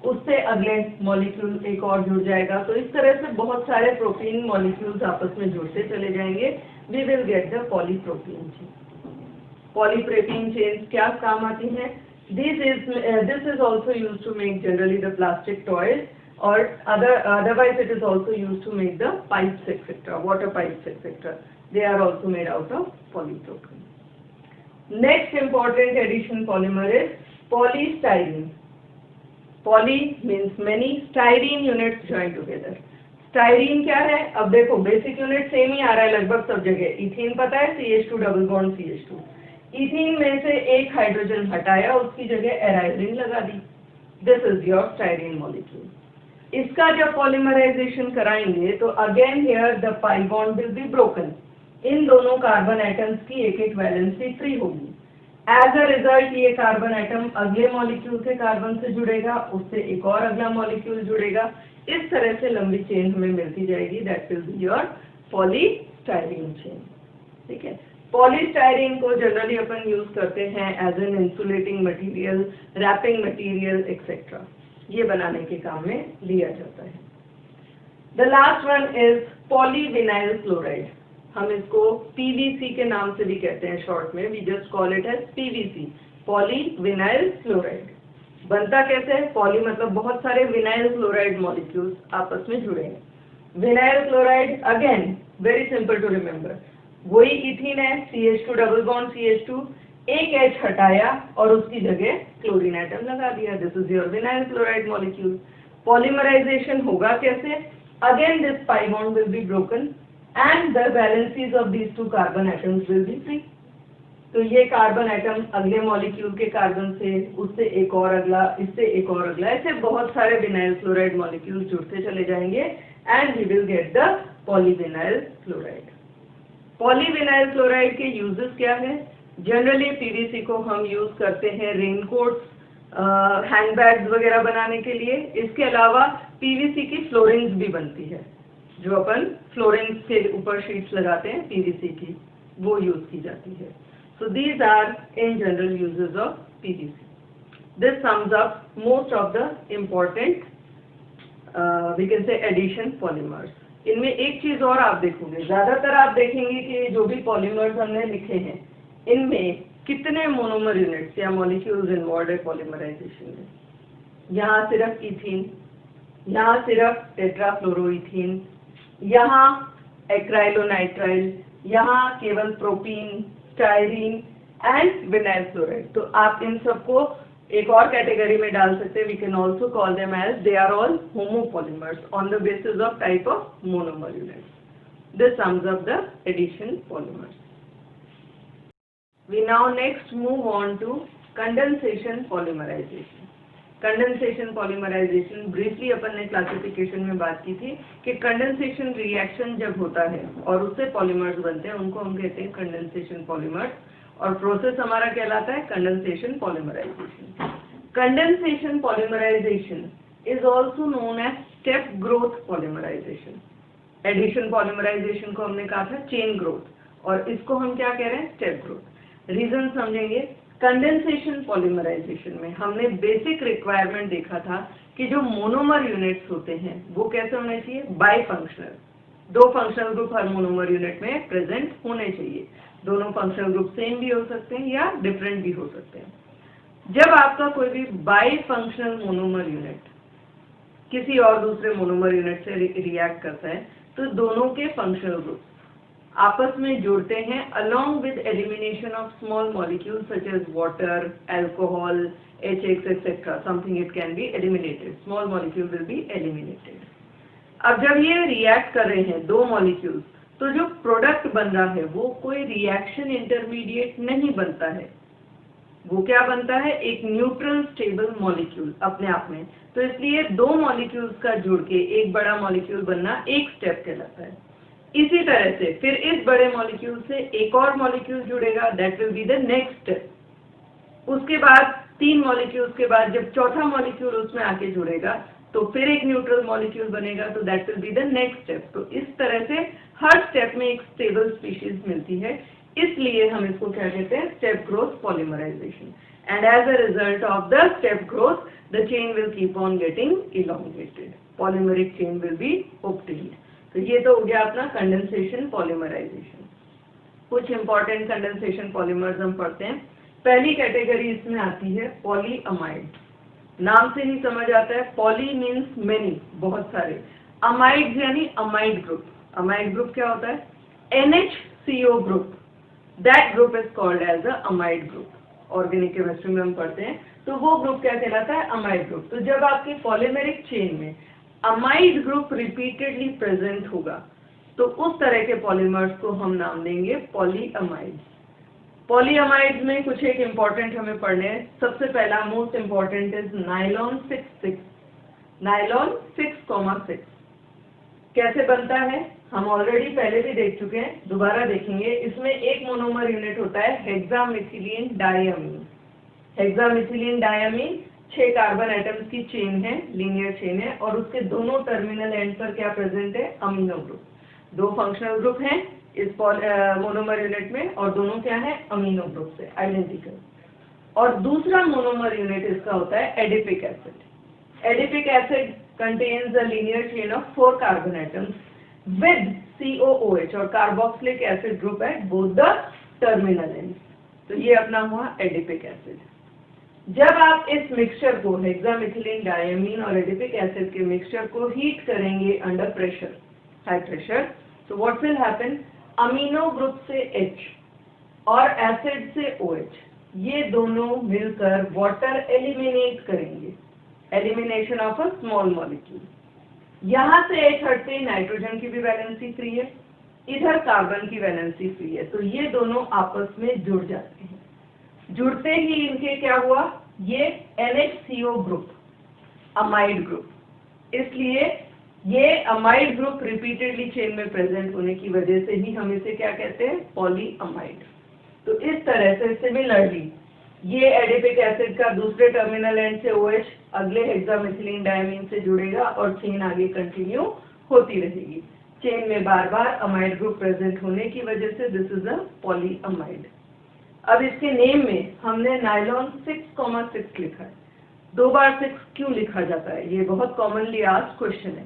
उससे अगले मॉलिक्यूल एक और जुड़ जाएगा। तो इस तरह से बहुत सारे प्रोटीन मॉलिक्यूल्स आपस में जुड़ते चले जाएंगे। We will get the polyprotein chain. Polyprotein chain क्या काम आती हैं? This is also used to make generally the plastic toys, or otherwise it is also used to make the pipes etc., water pipes etc. They are also made out of polypropylene. Next important addition polymer is polystyrene. Poly means many, styrene units joined together. Styrene क्या है? अब देखो basic unit same ही आ रहा है लगभग सब जगह। Ethene पता है CH2 double bond CH2। Ethene में से एक हाइड्रोजन हटाया, उसकी जगह एराइलिन लगा दी। This is your styrene molecule. इसका जब पॉलीमराइजेशन कराएंगे तो again here the pi bond will be broken. इन दोनों कार्बन एटम्स की एक एक वैलेंसी फ्री होगी। एज अ रिजल्ट ये कार्बन एटम अगले मॉलिक्यूल के कार्बन से जुड़ेगा, उससे एक और अगला मॉलिक्यूल जुड़ेगा। इस तरह से लंबी चेन हमें मिलती जाएगी। That will be your polystyrene chain. ठीक है। पॉलीस्टाइरीन को जनरली अपन यूज करते हैं as an insulating material, wrapping material etcetera. ये बनाने के काम में लिया जाता है। The last one is polyvinyl chloride. हम इसको PVC के नाम से भी कहते हैं शॉर्ट में। We just call it as PVC, polyvinyl chloride. बनता कैसे है? पॉली मतलब बहुत सारे विनाइल क्लोराइड मॉलिक्यूल्स आपस में जुड़े हैं। Vinyl chloride again very simple to remember, वही इथीन है CH2 डबल बॉन्ड CH2, एक H हटाया और उसकी जगह क्लोरीन एटम लगा दिया। This is your vinyl chloride molecule. Polymerisation होगा कैसे? Again this pi bond will be broken and the valencies of these two carbon atoms will be free. तो ये कार्बन एटम अगले मॉलिक्यूल के कार्बन से, उससे एक और अगला, इससे एक और अगला, ऐसे बहुत सारे विनाइल क्लोराइड मॉलिक्यूल जुड़ते चले जाएंगे and we will get the polyvinyl chloride. Polyvinyl chloride के यूजेस क्या है? जनरली पीवीसी को हम यूज करते हैं रेनकोट्स, हैंडबैग्स वगैरह बनाने के लिए। इसके अलावा पीवीसी की फ्लोरिंग्स भी बनती है, जो अपन फ्लोरिंग्स के ऊपर शीट्स लगाते हैं पीवीसी की, वो यूज की जाती है। So these are in general uses of PVC. This sums up most of the important we can say addition polymers. इनमें एक चीज और आप देखोगे, ज्यादातर आप देखेंगे कि जो भी पॉलीमर्स हमने लिखे हैं इनमें कितने मोनोमर यूनिट्स या मॉलिक्यूल्स इन्वॉल्व है पॉलीमराइजेशन में। यहाँ सिर्फ इथीन, यहाँ सिर्फ टेट्राफ्लोरोइथीन, यहाँ एक्राइलोनाइट्राइल, यहाँ केवल propene, styrene and vinyl chloride. तो आप इन सबको एक और कैटेगरी में डाल सकते हैं। We can also call them as they are all homopolymers on the basis of type of monomer units. This sums up the addition polymers. We now next move on to condensation polymerization. Condensation polymerization briefly अपन ने classification में बात की थी कि condensation reaction जब होता है और उससे पॉलीमर्स बनते हैं, उनको हम कहते हैं कंडेंसेशन पॉलीमर्स, और प्रोसेस हमारा कहलाता है condensation polymerisation. Condensation polymerisation is also known as step growth polymerisation. Addition polymerisation को हमने कहा था चेन ग्रोथ, और इसको हम क्या कह रहे हैं, स्टेप ग्रोथ। रीजन समझेंगे। कंडेंसेशन पॉलीमराइजेशन में हमने बेसिक रिक्वायरमेंट देखा था कि जो मोनोमर यूनिट्स होते हैं वो कैसे होने चाहिए, बाई फंक्शनल। दो फंक्शनल ग्रुप हर मोनोमर यूनिट में प्रेजेंट होने चाहिए। दोनों फंक्शनल ग्रुप सेम भी हो सकते हैं या डिफरेंट भी हो सकते हैं। जब आपका कोई भी बाई फंक्शनल मोनोमर यूनिट किसी और दूसरे मोनोमर यूनिट से रिएक्ट करता है तो दोनों के फंक्शनल ग्रुप आपस में जुड़ते हैं along with elimination of small molecules such as water, alcohol, HX, etc. Something it can be eliminated. Small molecule will be eliminated. अब जब ये रिएक्ट कर रहे हैं दो मॉलिक्यूल्स, तो जो प्रोडक्ट बन रहा है वो कोई रिएक्शन इंटरमीडिएट नहीं बनता है। वो क्या बनता है, एक न्यूट्रल स्टेबल मॉलिक्यूल अपने आप में। तो इसलिए दो मॉलिक्यूल्स का जुड़ के एक बड़ा मॉलिक्यूल बनना एक स्टेप कहलाता है। इसी तरह से फिर इस बड़े मॉलिक्यूल से एक और मॉलिक्यूल जुड़ेगा, that will be the next step. उसके बाद तीन मॉलिक्यूल्स के बाद जब चौथा मॉलिक्यूल उसमें आके जुड़ेगा तो फिर एक न्यूट्रल मॉलिक्यूल बनेगा, तो that will be the next step. तो इस तरह से हर स्टेप में एक स्टेबल स्पीशीज मिलती है, इसलिए हम इसको क्या कहते हैं, step growth polymerisation. And as a result of the step growth the chain will keep on getting elongated, polymeric chain will be obtained. तो ये तो हो गया अपना कंडेंसेशन पॉलीमराइजेशन। कुछ इंपॉर्टेंट कंडेंसेशन पॉलीमर्स हम पढ़ते हैं। पहली कैटेगरी इसमें आती है पॉलीअमाइड। नाम से ही समझ आता है, पॉली मीन्स मेनी, बहुत सारे, अमाइड्स यानी अमाइड ग्रुप। अमाइड ग्रुप क्या होता है, NHCO group, that group is called as a amide group. Organic chemistry में हम पढ़ते हैं, तो वो ग्रुप क्या कहलाता है, अमाइड ग्रुप। तो जब आपकी पॉलीमेरिक चेन में अमाइड ग्रुप रिपीटेडली प्रेजेंट होगा तो उस तरह के पॉलीमर्स को हम नाम देंगे पॉलीअमाइड्स। पॉलीअमाइड्स में कुछ एक इम्पॉर्टेंट हमें पढ़ने हैं। सबसे पहला most important is nylon 6,6। Nylon 6,6 कैसे बनता है हम ऑलरेडी पहले भी देख चुके हैं, दोबारा देखेंगे। इसमें एक मोनोमर यूनिट होता है हेक्सामिथिलीन डायमीन। हेक्सामिथिलीन डायमीन 6 कार्बन एटम्स की चेन है, लीनियर चेन है, और उसके दोनों टर्मिनल एंड पर क्या प्रेजेंट है, अमीनो ग्रुप। दो फंक्शनल ग्रुप हैं इस मोनोमर यूनिट में, और दोनों क्या है, अमीनो ग्रुप से आइडेंटिकल। और दूसरा मोनोमर यूनिट इसका होता है adipic acid. Adipic acid contains a linear chain of 4 carbon atoms with COOH और carboxylic acid group at both the terminal ends. तो ये अपना हुआ एडिपिक एसिड। जब आप इस मिक्सचर को, हेक्सामिथिलीन डायमीन और एडिपिक एसिड के मिक्सचर को हीट करेंगे अंडर प्रेशर, हाई प्रेशर, तो what will happen, amino group से H और एसिड से OH, ये दोनों मिलकर वाटर एलिमिनेट करेंगे, elimination of a small molecule. यहाँ से H हटते नाइट्रोजन की भी वैलेंसी फ्री है, इधर कार्बन की वैलेंसी फ्री है, तो ये दोनों आपस में जुड़ जाते हैं। जुड़ते ही इनके क्या हुआ, ये NHCO ग्रुप, अमाइड ग्रुप। इसलिए ये अमाइड ग्रुप रिपीटेडली चेन में प्रेजेंट होने की वजह से ही हम इसे क्या कहते हैं, पॉलीअमाइड। तो इस तरह से सिमिलरली ये एडिपिक एसिड का दूसरे टर्मिनल एंड से OH अगले हेक्सामिथिलीन डायमीन से जुड़ेगा और चेन आगे कंटिन्यू होती रहेगी। चेन में बार बार अमाइड ग्रुप प्रेजेंट होने की वजह से दिस इज अ पॉलीअमाइड। अब इसके नेम में हमने नायलॉन 6,6 लिखा है। 2 बार 6 क्यों लिखा जाता है? ये बहुत कॉमनली आस्क्ड क्वेश्चन है।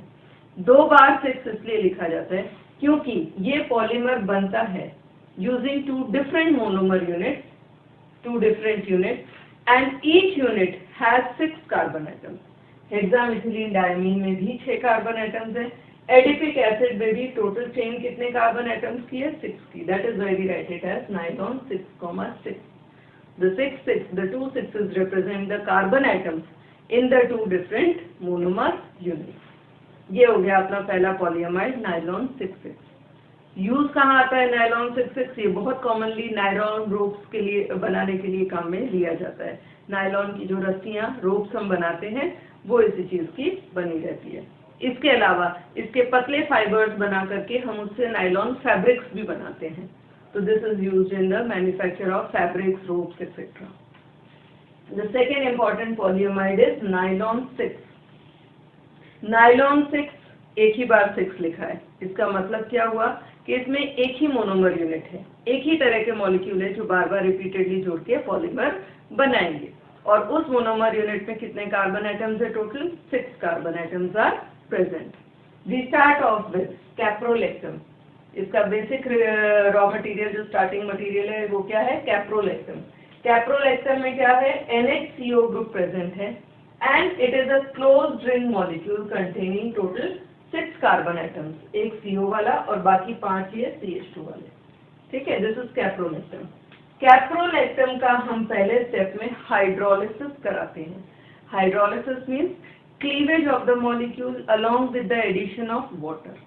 2 बार 6 इसलिए लिखा जाता है क्योंकि ये पॉलीमर बनता है using 2 different monomer units, 2 different units, and each unit has 6 carbon atoms. Hexamethylene diamine में भी 6 कार्बन एटम्स हैं। एडिपिक एसिड में भी टोटल चेन कितने कार्बन एटम्स की है? 6 की। That is why we write it as nylon 6,6। The 2 6s represent the carbon atoms in the 2 different monomer units. ये हो गया अपना पहला पॉलीअमाइड नायलॉन 6,6। यूज कहाँ आता है नायलॉन 6,6? ये बहुत कॉमनली नायलॉन रोप्स के लिए बनाने के लिए काम में लिया जाता है। नायलॉन की जो रस्सियाँ रोप्स हम बनाते हैं वो इसी चीज की बनी रहती है। इसके अलावा इसके पतले फाइबर्स बना करके हम उससे नायलॉन फैब्रिक्स भी बनाते हैं। तो this is used in the manufacture of fabrics, ropes etcetera. The second important polyamide is nylon 6। Nylon 6 एक ही बार 6 लिखा है। इसका मतलब क्या हुआ कि इसमें एक ही मोनोमर यूनिट है, एक ही तरह के मॉलिक्यूल है जो बार बार रिपीटेडली जोड़ के पॉलीमर बनाएंगे। और उस मोनोमर यूनिट में कितने कार्बन एटम्स है? Total 6 carbon atoms are present. We start off with caprolactam. इसका बेसिक रॉ मटेरियल जो स्टार्टिंग मटेरियल है वो क्या है? कैप्रोलेक्टम। कैप्रोलेक्टम में क्या है? NHCO ग्रुप प्रेजेंट है and it is a closed ring molecule containing total 6 carbon atoms, एक CO वाला और बाकी 5 ये CH2 वाले। ठीक है, दिस इज कैप्रोलेक्टम। कैप्रोलेक्टम का हम पहले स्टेप में हाइड्रोलिसिस कराते हैं। Hydrolysis means cleavage of the molecule along with the addition of water.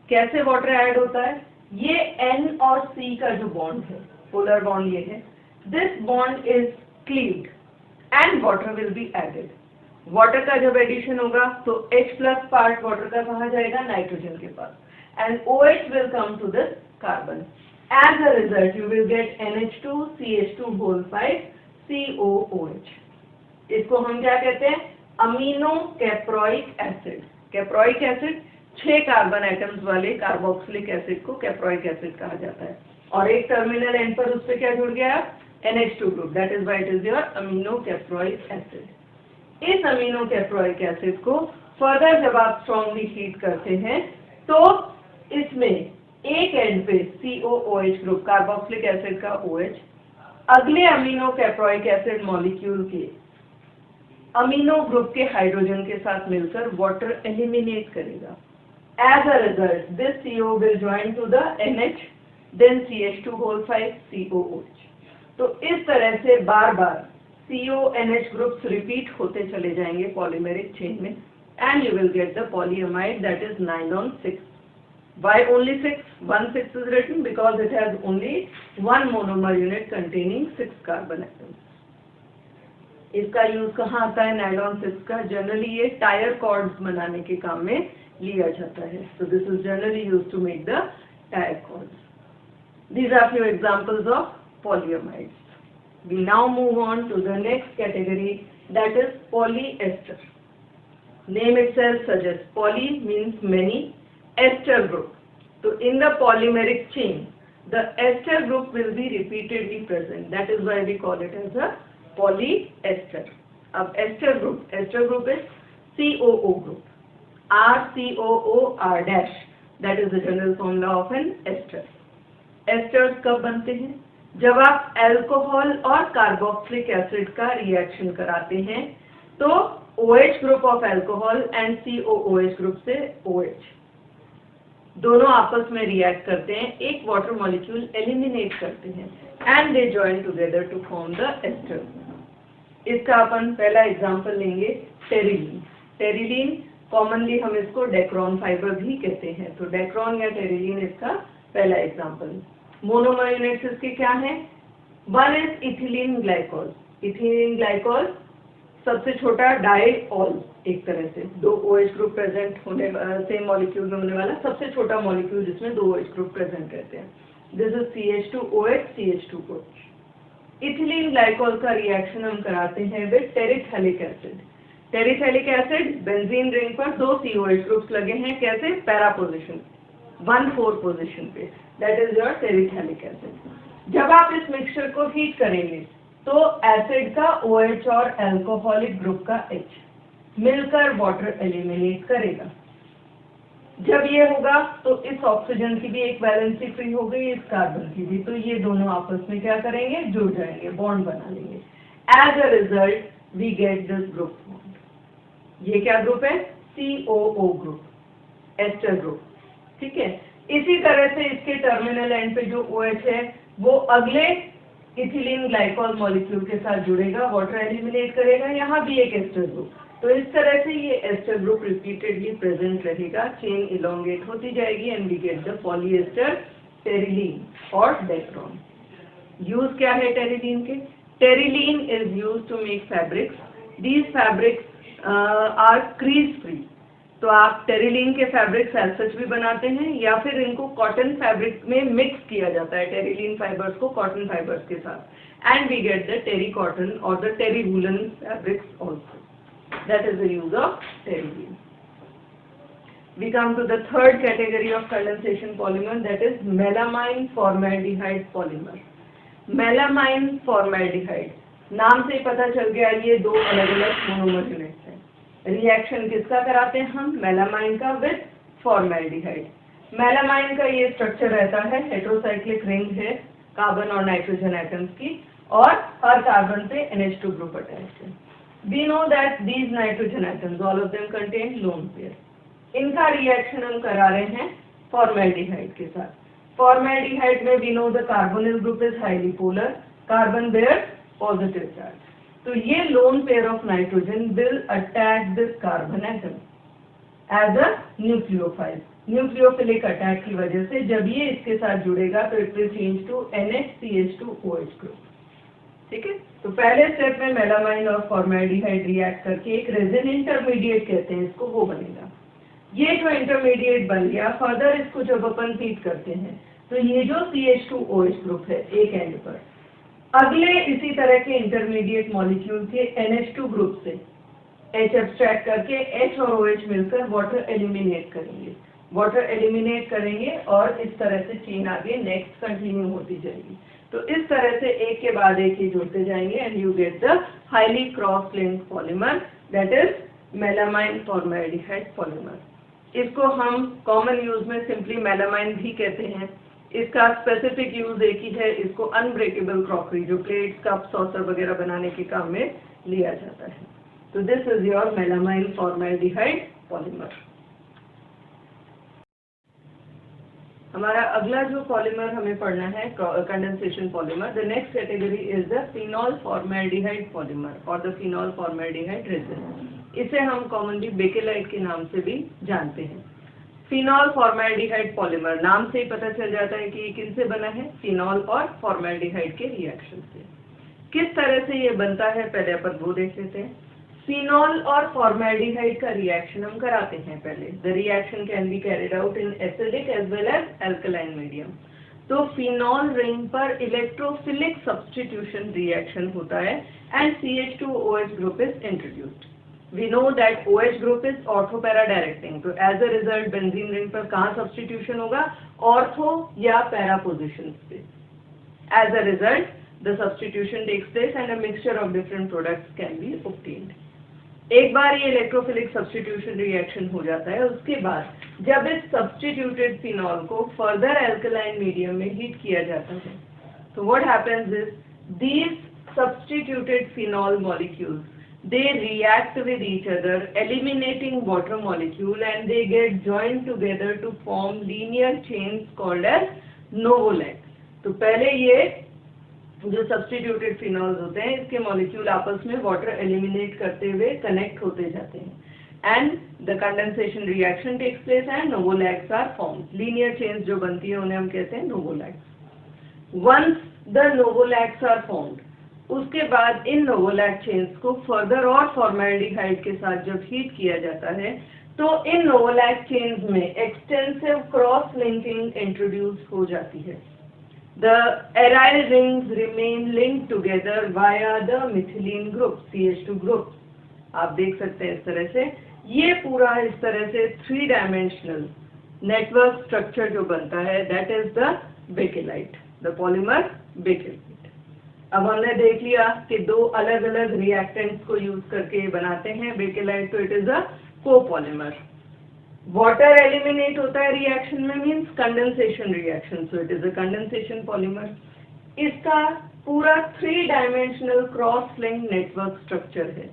कैसे वाटर ऐड होता है? ये N और C का जो बॉन्ड है, पोलर बॉन्ड ये है, this bond is cleaved and water will be added. Water का जब एडिशन होगा तो H प्लस पार्ट वाटर का कहाँ जाएगा? नाइट्रोजन के पास, and OH will come to this carbon. As a result, you will get NH2 CH2 whole 5 COOH. इसको हम क्या कहते हैं? Amino caproic acid. Caproic acid 6 carbon atoms वाले कार्बोक्सिलिक एसिड को कैप्रोइक एसिड कहा जाता है। और एक टर्मिनल एंड पर उस पर क्या जुड़ गया? NH2 group. That is why it is your aminocaproic acid. इस aminocaproic acid को फर्दर जब आप स्ट्रॉन्गली हीट करते हैं तो इसमें एक एंड पे COOH ग्रुप, कार्बोक्सिलिक एसिड का OH, अगले aminocaproic एसिड मॉलिक्यूल के अमीनो ग्रुप के हाइड्रोजन के साथ मिलकर वाटर एलिमिनेट करेगा। As a result, this CO will join to the NH, then CH2 whole 5 COOH. तो इस तरह से बार बार CONH ग्रुप्स रिपीट होते चले जाएंगे पॉलीमेरिक चेन में and you will get the polyamide that is nylon 6। Why only 6? 1 6 is written because it has only one monomer unit containing 6 carbon atoms. इसका use कहाँ आता है नायलॉन 6 का? जनरली ये टायर कॉर्ड्स बनाने के काम में लिया जाता है। So this is generally used to make the tire cords. These are few examples of polyamides. We now move on to the next category, that is polyester. Name itself suggests poly means many, ester group. So in the polymeric chain, the ester group will be repeatedly present. That is why we call it as a polyester. अब ester group is COO group. RCOOR dash. That is the general formula of an ester. Esters कब बनते हैं? जब आप alcohol और carboxylic acid का reaction कराते हैं तो OH group of alcohol and COOH group से OH दोनों आपस में रिएक्ट करते हैं, एक वाटर मॉलिक्यूल एलिमिनेट करते हैं and they join together to form the ester. इसका अपन पहला एग्जांपल लेंगे टेरिलीन। टेरिलीन कॉमनली हम इसको डेक्रॉन फाइबर भी कहते हैं, तो डेक्रॉन या टेरिलीन इसका पहला एग्जांपल। मोनोमर यूनिट्स इसके क्या हैं? 1 is ethylene glycol. Ethylene glycol सबसे छोटा डाइऑल, एक तरह से 2 OH ग्रुप प्रेजेंट होने सेम मॉलिक्यूल में होने वाला सबसे छोटा मॉलिक्यूल जिसमें 2 OH ग्रुप प्रेजेंट रहते हैं। This is CH2OH CH2OH। Ethylene glycol का रिएक्शन हम कराते हैं with terephthalic acid. Terephthalic acid benzene ring पर 2 COH ग्रुप्स लगे हैं, कैसे? पैरा पोजिशन 1,4 पोजिशन पे, that is your terephthalic acid. जब आप इस मिक्सचर को हीट करेंगे तो एसिड का OH और अल्कोहलिक ग्रुप का H मिलकर वाटर एलिमिनेट करेगा। जब ये होगा तो इस ऑक्सीजन की भी एक वैलेंसी फ्री हो गई, इस कार्बन की भी, तो ये दोनों आपस में क्या करेंगे? जुड़ जाएंगे, बॉन्ड बना लेंगे। As a result we get this group bond. ये क्या ग्रुप है? COO ग्रुप, एस्टर ग्रुप, ठीक है। इसी तरह से इसके टर्मिनल एंड पे जो OH है वो अगले इथिलीन ग्लाइकोल मॉलिक्यूल के साथ जुड़ेगा, वाटर एलिमिनेट करेगा, यहाँ भी एक एस्टर ग्रुप। तो इस तरह से ये एस्टर ग्रुप रिपीटेडली प्रेजेंट रहेगा, चेन इलोंगेट होती जाएगी and we get the polyester Terylene और डेक्रोन। यूज क्या है टेरिलीन के? Terylene is use to make fabrics. These fabrics are crease free. तो आप टेरिलीन के फैब्रिक्स एज सच भी बनाते हैं या फिर इनको कॉटन फैब्रिक में मिक्स किया जाता है, टेरिलीन फाइबर्स को कॉटन फाइबर्स के साथ, and we get the terry cotton और the terry woollen fabrics also. That is the use of terylene. We come to the third category of condensation polymer, that is melamine formaldehyde polymer. Melamine formaldehyde, नाम से पता चल गया ये 2 अलग-अलग monomer units हैं। Reaction किसका कराते हैं हम? मेलामाइन का विद फॉर्मेल्डिहाइड। मेलामाइन का ये स्ट्रक्चर रहता है, हेटेरोसाइक्लिक रिंग है कार्बन और नाइट्रोजन एटम्स की, और हर कार्बन पे NH2 ग्रुप अटैच है। We know that these nitrogen atoms, all of them contain lone pair. इनका रिएक्शन हम करा रहे हैं फॉर्मेल्डिहाइड के साथ। फॉर्मेल्डिहाइड में we know the carbonyl group is highly polar, carbon bears positive charge. तो ये lone pair of nitrogen will attack this carbon atom as a nucleophile. Nucleophilic attack की वजह से जब ये इसके साथ जुड़ेगा तो it will change to NH-CH2OH group, ठीक है। तो पहले स्टेप में मेलामाइन और फॉर्मेल्डिहाइड रिएक्ट करके एक रेजिन इंटरमीडिएट कहते हैं इसको, वो बनेगा। ये जो इंटरमीडिएट बन गया, फर्दर इसको जब अपन हीट करते हैं तो ये जो CH2OH ग्रुप है एक एंड पर, अगले इसी तरह के इंटरमीडिएट मॉलिक्यूल के NH2 ग्रुप से H एब्स्ट्रैक्ट करके H और OH मिलकर वाटर एलिमिनेट करेंगे, और इस तरह से चेन आगे नेक्स्ट कंटिन्यू होती जाएगी। तो इस तरह से एक के बाद एक ही जुड़ते जाएंगे and you get the highly cross link polymer, that is melamine formaldehyde polymer. इसको हम कॉमन यूज में सिंपली मेलामाइन भी कहते हैं। इसका स्पेसिफिक यूज एक ही है, इसको अनब्रेकेबल क्रॉकरी, जो प्लेट्स कप सॉसर वगैरह बनाने के काम में लिया जाता है। तो this is your melamine formaldehyde polymer. हमारा अगला जो पॉलीमर हमें पढ़ना है condensation polymer, the next category is the phenol formaldehyde polymer और द फिनॉल फॉर्मेल्डिहाइड रेजिन। इसे हम कॉमनली बेकेलाइट के नाम से भी जानते हैं। फिनॉल फॉर्मेल्डिहाइड पॉलीमर, नाम से ही पता चल जाता है कि ये किनसे बना है? फिनॉल और फॉर्मेल्डिहाइड के रिएक्शन से। किस तरह से ये बनता है पहले अपन वो देख लेते हैं। फिनॉल और फॉर्मेल्डिहाइड का रिएक्शन हम कराते हैं पहले। The reaction can be carried out in acidic as well as alkaline medium. तो फिनॉल रिंग पर इलेक्ट्रोफिलिक सब्स्टिट्यूशन रिएक्शन होता है and CH2OH group is introduced. We know that OH group is ortho para directing. तो as a result benzene ring पर कहाँ substitution होगा? Ortho या para position पे। As a result the substitution takes place and a mixture of different products can be obtained. एक बार ये electrophilic substitution reaction हो जाता है, उसके बाद जब इस सब्स्टिट्यूटेड फिनॉल को फर्दर अल्कलाइन मीडियम में हीट किया जाता है, तो what happens is these substituted phenol molecules they react with each other, eliminating water molecule, and they get joined together to form linear chains called as novolec. तो पहले ये जो substituted phenols होते हैं इसके मॉलिक्यूल आपस में वाटर एलिमिनेट करते हुए कनेक्ट होते जाते हैं and the condensation reaction takes place and novolacs are formed. Linear chains जो बनती है उन्हें हम कहते हैं novolacs. Once the novolacs are formed, उसके बाद इन नोवोलैक चेन्स को फर्दर और फॉर्मेल्डिहाइड के साथ जब हीट किया जाता है तो इन नोवोलैक चेन्स में एक्सटेंसिव क्रॉस लिंकिंग इंट्रोड्यूस हो जाती है। The aryl rings remain linked together via the methylene group, CH2 group. आप देख सकते हैं इस तरह से, ये पूरा इस तरह से 3 डायमेंशनल नेटवर्क स्ट्रक्चर जो बनता है, that is the bakelite, the polymer bakelite. अब हमने देख लिया कि 2 अलग अलग रिएक्टेंट्स को यूज करके बनाते हैं बेकेलाइट, तो it is a copolymer. Water eliminate होता है रिएक्शन में, means condensation reaction, so it is a condensation polymer. इसका पूरा 3 dimensional cross link network structure है,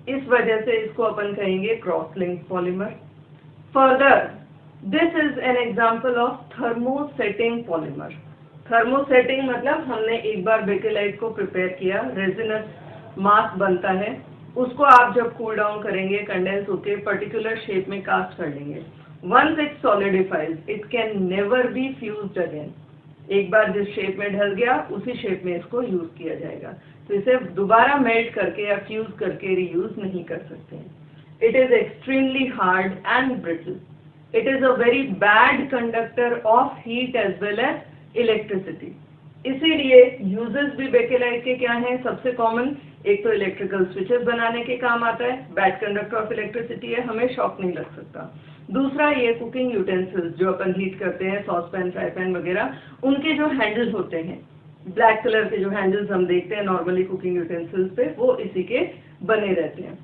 इस वजह से इसको अपन कहेंगे cross link polymer. Further this is an example of thermosetting polymer. Thermosetting मतलब हमने एक बार बेकेलाइट को प्रिपेयर किया, रेजिनस मास बनता है, उसको आप जब कूल डाउन करेंगे कंडेंस होके पर्टिकुलर शेप में कास्ट कर लेंगे। Once it solidifies it can never be fused again. एक बार जिस शेप में ढल गया उसी शेप में इसको यूज किया जाएगा, तो इसे दोबारा मेल्ट करके या फ्यूज करके रीयूज नहीं कर सकते हैं। It is extremely hard and brittle. It is a very bad conductor of heat as well as electricity. इसीलिए यूजेस भी बेकेलाइट के क्या हैं, सबसे कॉमन, एक तो इलेक्ट्रिकल स्विचेस बनाने के काम आता है, बैड कंडक्टर ऑफ इलेक्ट्रिसिटी है, हमें शॉक नहीं लग सकता। दूसरा ये कुकिंग यूटेंसिल्स जो अपन हीट करते हैं, सॉस पैन, फ्राई पैन वगैरह, उनके जो हैंडल्स होते हैं, ब्लैक कलर के जो हैंडल्स हम देखते हैं नॉर्मली कुकिंग यूटेंसिल्स पे, वो इसी के बने रहते हैं।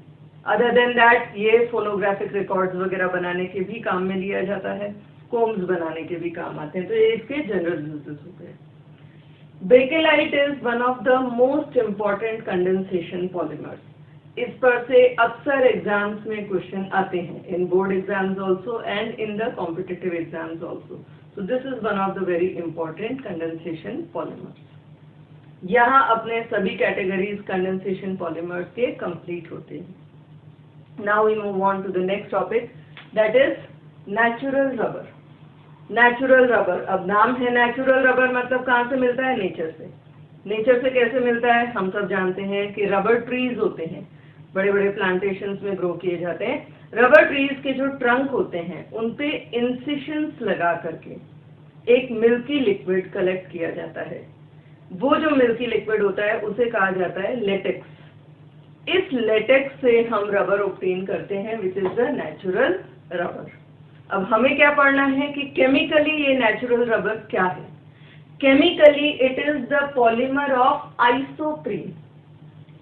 अदर देन दैट ये फोनोग्राफिक रिकॉर्ड्स वगैरह बनाने के भी काम में लिया जाता है, कोम्स बनाने के भी काम आते हैं, तो ये इसके जनरल यूजेस होते हैं। Bakelite is one of the most important condensation polymers. इस पर से अक्सर एग्जाम्स में क्वेश्चन आते हैं, in board exams also and in the competitive exams also. So this is one of the very important condensation polymers. यहाँ अपने सभी कैटेगरीज कंडेंसेशन पॉलीमर्स के कंप्लीट होते हैं। Now we move on to the next topic, that is natural rubber. Natural rubber, अब नाम है natural rubber, मतलब कहाँ से मिलता है, नेचर से। नेचर से कैसे मिलता है, हम सब जानते हैं कि रबर ट्रीज होते हैं, बड़े बड़े प्लांटेशंस में ग्रो किए जाते हैं। रबर ट्रीज के जो ट्रंक होते हैं उन पे इंसिशंस लगा करके एक मिल्की लिक्विड कलेक्ट किया जाता है। वो जो मिल्की लिक्विड होता है उसे कहा जाता है लेटेक्स। इस लेटेक्स से हम रबर ऑब्टेन करते हैं, which is the natural rubber. अब हमें क्या पढ़ना है कि केमिकली ये नेचुरल रबर क्या है। Chemically it is the polymer of isoprene.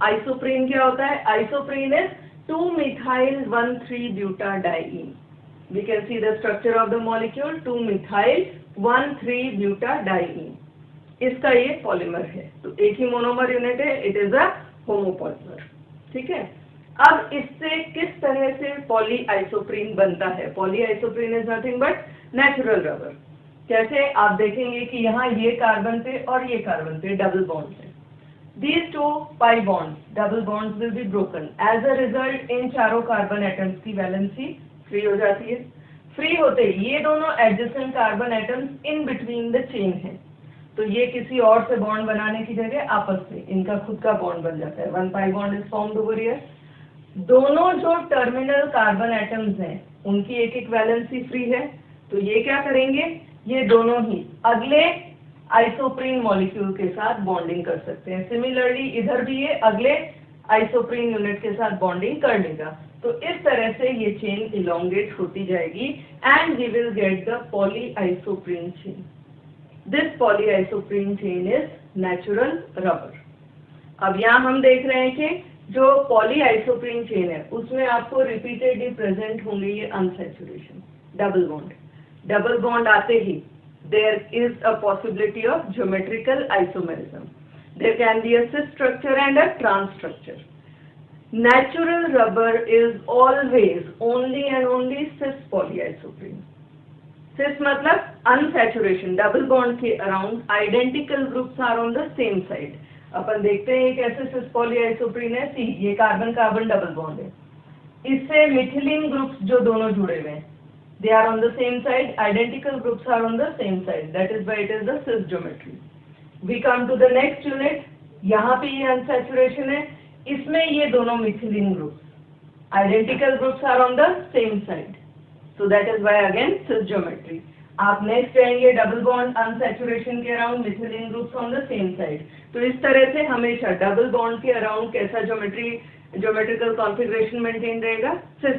Isoprene क्या होता है, isoprene is 2-methyl-1,3-butadiene। We can see the structure of the molecule 2-methyl-1,3-butadiene। इसका ये पॉलीमर है, तो एक ही मोनोमर यूनिट है, इट इज अ होमोपॉलीमर। ठीक है, अब इससे किस तरह से पॉली आइसोप्रीन बनता है। Poly isoprene is nothing but natural rubber. कैसे, आप देखेंगे कि यहाँ ये कार्बन पे और ये कार्बन पे डबल बॉन्ड है। These two pi bonds, double bonds will be broken. As a result, इन चारों कार्बन एटम्स की वैलेंसी फ्री हो जाती है। फ्री होते ये दोनों adjacent carbon atoms in between the chain है, तो ये किसी और से बॉन्ड बनाने की जगह आपस में इनका खुद का बॉन्ड बन जाता है। 1 pi bond is formed over here. दोनों जो टर्मिनल कार्बन एटम्स हैं उनकी एक एक वैलेंसी फ्री है, तो ये क्या करेंगे, ये दोनों ही अगले आइसोप्रीन मॉलिक्यूल के साथ बॉन्डिंग कर सकते हैं। सिमिलरली इधर भी ये अगले आइसोप्रीन यूनिट के साथ बॉन्डिंग कर लेगा, तो इस तरह से ये चेन इलोंगेट होती जाएगी and we will get the poly isoprene chain. This poly isoprene chain is natural rubber. अब यहाँ हम देख रहे हैं कि जो पॉली आइसोप्रीन चेन है उसमें आपको रिपीटेडली प्रेजेंट होंगे ये unsaturation, double bond. Double bond आते ही there is a possibility of geometrical isomerism. There can be a cis structure and a trans structure. Natural rubber is always only and only cis polyisoprene. Cis मतलब unsaturation, double bond के around identical groups are on the same side. अपन देखते हैं कैसे cis polyisoprene है, सी ये carbon carbon double bond है, इससे methylene groups जो दोनों जुड़े हुए हैं, they are on the same side, identical groups are on the same side, that is why it is the cis geometry. We come to the next unit, यहाँ पे ये unsaturation है, इसमें ये दोनों methylene groups, identical groups are on the same side, so that is why again cis geometry. आप next जाएंगे double bond unsaturation के around methylene groups on the same side. तो इस तरह से हमेशा डबल बॉन्ड के अराउंड कैसा ज्योमेट्रिकल कॉन्फ़िगरेशन मेंटेन रहेगा, cis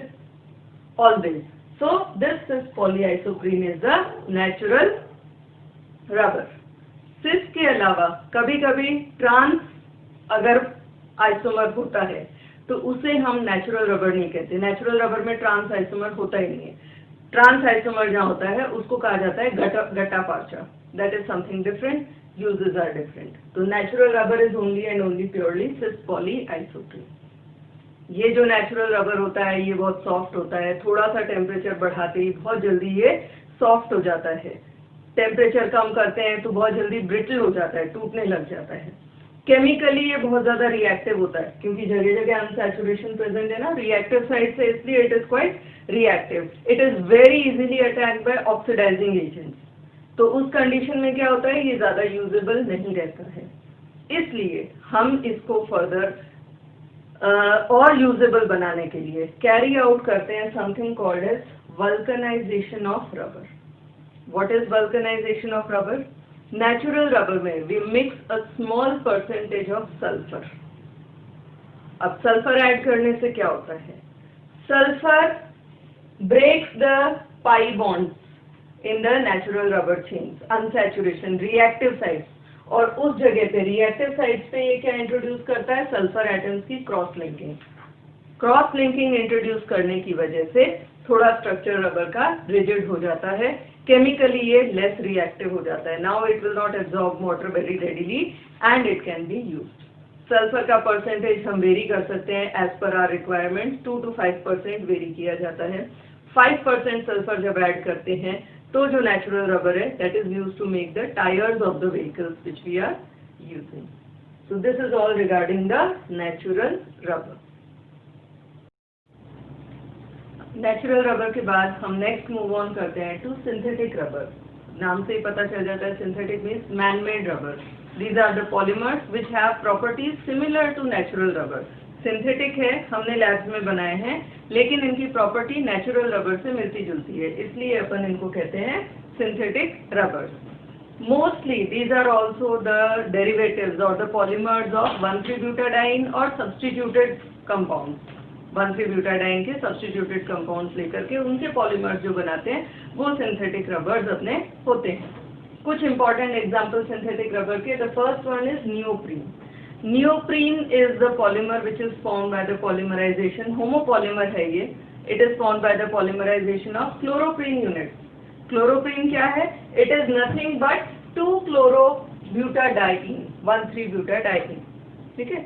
always. So this cis polyisoprene is the natural rubber. Cis के अलावा कभी कभी ट्रांस अगर आइसोमर होता है तो उसे हम नेचुरल रबर नहीं कहते। नेचुरल रबर में ट्रांस आइसोमर होता ही नहीं है। ट्रांस आइसोमर जहाँ होता है उसको कहा जाता है gutta percha. That is something different, uses are different. तो natural rubber is only and only purely cis polyisoprene. ये जो नेचुरल रबर होता है ये बहुत सॉफ्ट होता है, थोड़ा सा टेम्परेचर बढ़ाते ही बहुत जल्दी ये सॉफ्ट हो जाता है। टेम्परेचर कम करते हैं तो बहुत जल्दी ब्रिटल हो जाता है, टूटने लग जाता है। केमिकली ये बहुत ज्यादा रिएक्टिव होता है क्योंकि जगह जगह अनसैचुरेशन प्रेजेंट है ना रिएक्टिव साइड से, इसलिए it is quite reactive. It is very easily attacked by oxidising agents. तो उस कंडीशन में क्या होता है, ये ज्यादा यूजेबल नहीं रहता है। इसलिए हम इसको फर्दर और यूजेबल बनाने के लिए कैरी आउट करते हैं something called as vulcanization of rubber. What is vulcanization of rubber? Natural rubber में we mix a small percentage of sulphur. अब सल्फर ऐड करने से क्या होता है, sulphur breaks the pi bonds in the natural rubber chains, unsaturation reactive sides, और उस जगह पे रिएक्टिव साइड्स पे ये क्या इंट्रोड्यूस करता है, सल्फर एटम्स की cross linking. Cross linking introduce करने की वजह से थोड़ा स्ट्रक्चर रबर का रिजिड हो जाता है, केमिकली ये लेस रिएक्टिव हो जाता है। Now it will not absorb water very readily and it can be used. Sulphur का परसेंटेज हम वेरी कर सकते हैं as per are requirement, 2 to 5% very किया जाता है। 5% सल्फर जब ऐड करते हैं तो जो नेचुरल रबर है that is used to make the tyres of the vehicles which we are using. So this is all regarding the natural rubber. Natural rubber के बाद हम नेक्स्ट मूव ऑन करते हैं टू सिंथेटिक रबर। नाम से ही पता चल जाता है synthetic means man made rubber. These are the polymers which have properties similar to natural rubber. Synthetic है, हमने लैब्स में बनाए हैं, लेकिन इनकी प्रॉपर्टी नेचुरल रबर से मिलती जुलती है, इसलिए अपन इनको कहते हैं synthetic rubber. Mostly these are also the derivatives or the polymers of 1,3-butadiene और substituted compounds। 1,3-butadiene के substituted compounds लेकर के उनके polymers जो बनाते हैं वो सिंथेटिक रबर्स अपने होते हैं। कुछ important examples synthetic rubber के, the first one is neoprene. Neoprene is the polymer which is formed by the polymerization, homopolymer है ये, it is formed by the polymerization of chloroprene units. Chloroprene क्या है? It is nothing but 2-chlorobutadiene, 1,3-butadiene, ठीक है।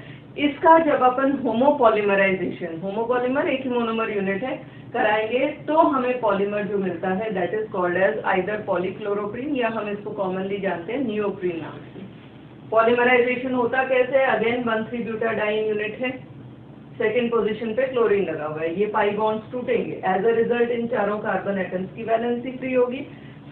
इसका जब अपन होमोपॉलीमराइजेशन, homopolymer एक ही monomer unit है, कराएंगे तो हमें पॉलीमर जो मिलता है that is called as either polychloroprene या हम इसको कॉमनली जानते हैं नियोप्रीन नाम से। पॉलीमराइजेशन होता कैसे है, अगेन 1,3-butadiene यूनिट है, सेकेंड पोजीशन पे क्लोरीन लगा हुआ है, ये पाई बॉन्ड्स टूटेंगे, एज अ रिजल्ट इन चारों कार्बन एटम्स की वैलेंसी फ्री होगी,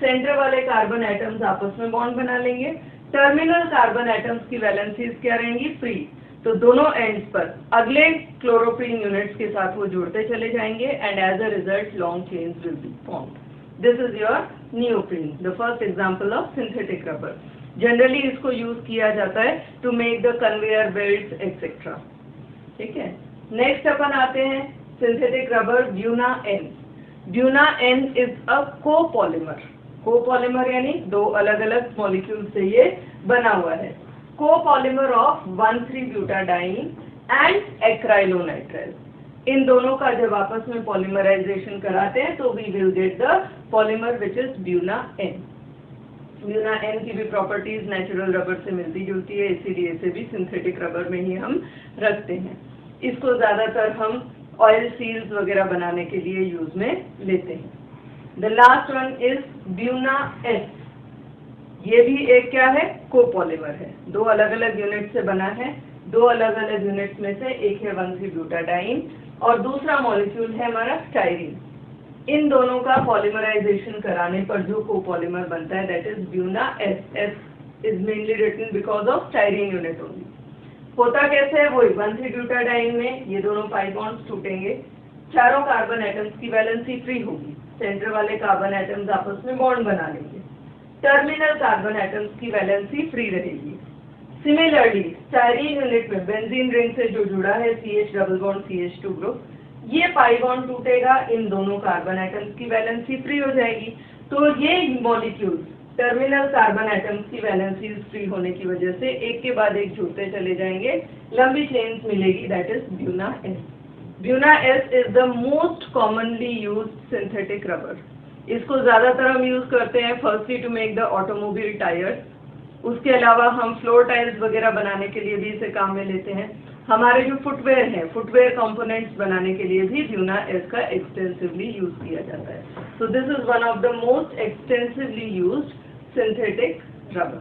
सेंटर वाले कार्बन एटम्स आपस में बॉन्ड बना लेंगे, टर्मिनल कार्बन एटम्स की वैलेंसीज क्या रहेंगी, फ्री। तो दोनों एंड्स पर अगले क्लोरोप्रीन यूनिट्स के साथ वो जुड़ते चले जाएंगे and as a result long chains will be formed. This is your neoprene, the first example of synthetic rubber. Generally इसको यूज किया जाता है to make the conveyor belts etcetera, ठीक है। नेक्स्ट अपन आते हैं synthetic rubber Buna N. Buna N is a copolymer. Copolymer यानी दो अलग अलग मॉलिक्यूल से ये बना हुआ है। Copolymer of 1,3-butadiene and acrylonitrile. इन दोनों का जब आपस में पॉलीमराइजेशन कराते हैं तो we will get the polymer which is Buna N. Buna N की भी प्रॉपर्टीज नेचुरल रबर से मिलती जुलती है, इसीलिए इसे भी सिंथेटिक रबर में ही हम रखते हैं। इसको ज्यादातर हम ऑयल सील्स वगैरह बनाने के लिए यूज में लेते हैं। The last one is Buna S. ये भी एक क्या है, कोपॉलीमर है, दो अलग अलग यूनिट से बना है। दो अलग अलग यूनिट्स में से एक है 1,3-butadiene और दूसरा मॉलिक्यूल है हमारा स्टाइरीन। इन दोनों का पॉलीमराइजेशन कराने पर जो कोपॉलीमर बनता है that is Buna S. S is mainly written because of styrene unit only. होता कैसे है, वही 1,3-butadiene में ये दोनों पाई बॉन्ड्स टूटेंगे, चारों कार्बन एटम्स की वैलेंसी फ्री होगी, सेंटर वाले कार्बन एटम्स आपस में बॉन्ड बना लेंगे, टर्मिनल कार्बन एटम्स की वैलेंसी फ्री रहेगी। सिमिलरली स्टाइरीन यूनिट में बेंजीन रिंग से जो जुड़ा है CH double bond CH2 group, ये पाई बॉन्ड टूटेगा, इन दोनों कार्बन एटम्स की वैलेंसी फ्री हो जाएगी। तो ये मॉलिक्यूल्स टर्मिनल कार्बन एटम्स की वैलेंसी फ्री होने की वजह से एक के बाद एक जुड़ते चले जाएंगे, लंबी चेन्स मिलेगी, that is Buna S. Buna S is the most commonly used synthetic rubber. इसको ज्यादातर हम यूज करते हैं firstly to make the automobile tyres, उसके अलावा हम फ्लोर टाइल्स वगैरह बनाने के लिए भी इसे काम में लेते हैं। हमारे जो फुटवेयर हैं, फुटवेयर कंपोनेंट्स बनाने के लिए भी ब्यूना एस का एक्सटेंसिवली यूज किया जाता है। सो this is one of the most extensively used synthetic rubber.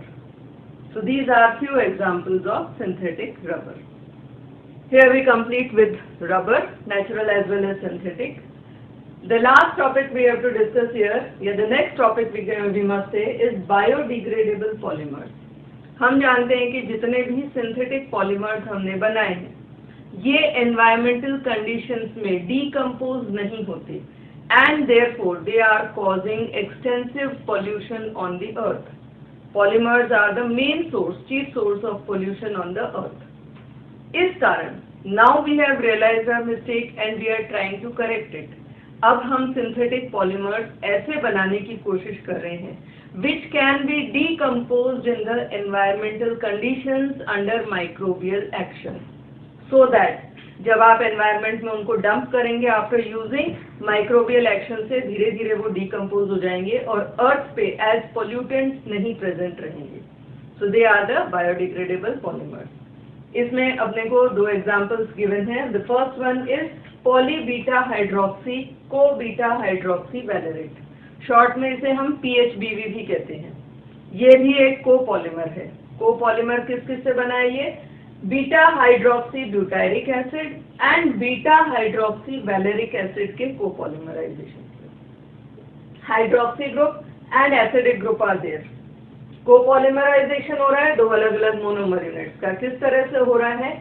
So these are few examples of synthetic rubber. Here we complete with rubber, natural as well as synthetic. The last topic we have to discuss here, the next topic we must say is biodegradable polymers. हम जानते हैं कि जितने भी synthetic polymers हमने बनाए हैं, ये environmental conditions में decompose नहीं होते, and therefore they are causing extensive pollution on the earth. Polymers are the main source, chief source of pollution on the earth. इस कारण now we have realized our mistake and we are trying to correct it. अब हम synthetic polymers ऐसे बनाने की कोशिश कर रहे हैं which can be decomposed in the environmental conditions under microbial action, so that जब आप एनवायरनमेंट में उनको डंप करेंगे आफ्टर यूजिंग, माइक्रोबियल एक्शन से धीरे धीरे वो डिकम्पोज हो जाएंगे और अर्थ पे एज पोल्यूटेंट्स नहीं प्रेजेंट रहेंगे। So they are the biodegradable polymers. इसमें अपने को दो एग्जांपल्स गिवन हैं। The first one is poly beta hydroxy co beta hydroxy valerate, short में इसे हम PHBV भी कहते हैं। ये भी एक कोपॉलीमर है। कोपॉलीमर किस किस से बना है? ये beta hydroxy butyric acid and beta hydroxy valeric acid के कोपॉलीमराइजेशन से। Hydroxy group and acidic group are there. Copolymerisation हो रहा है दो अलग अलग मोनोमर यूनिट्स का। किस तरह से हो रहा है?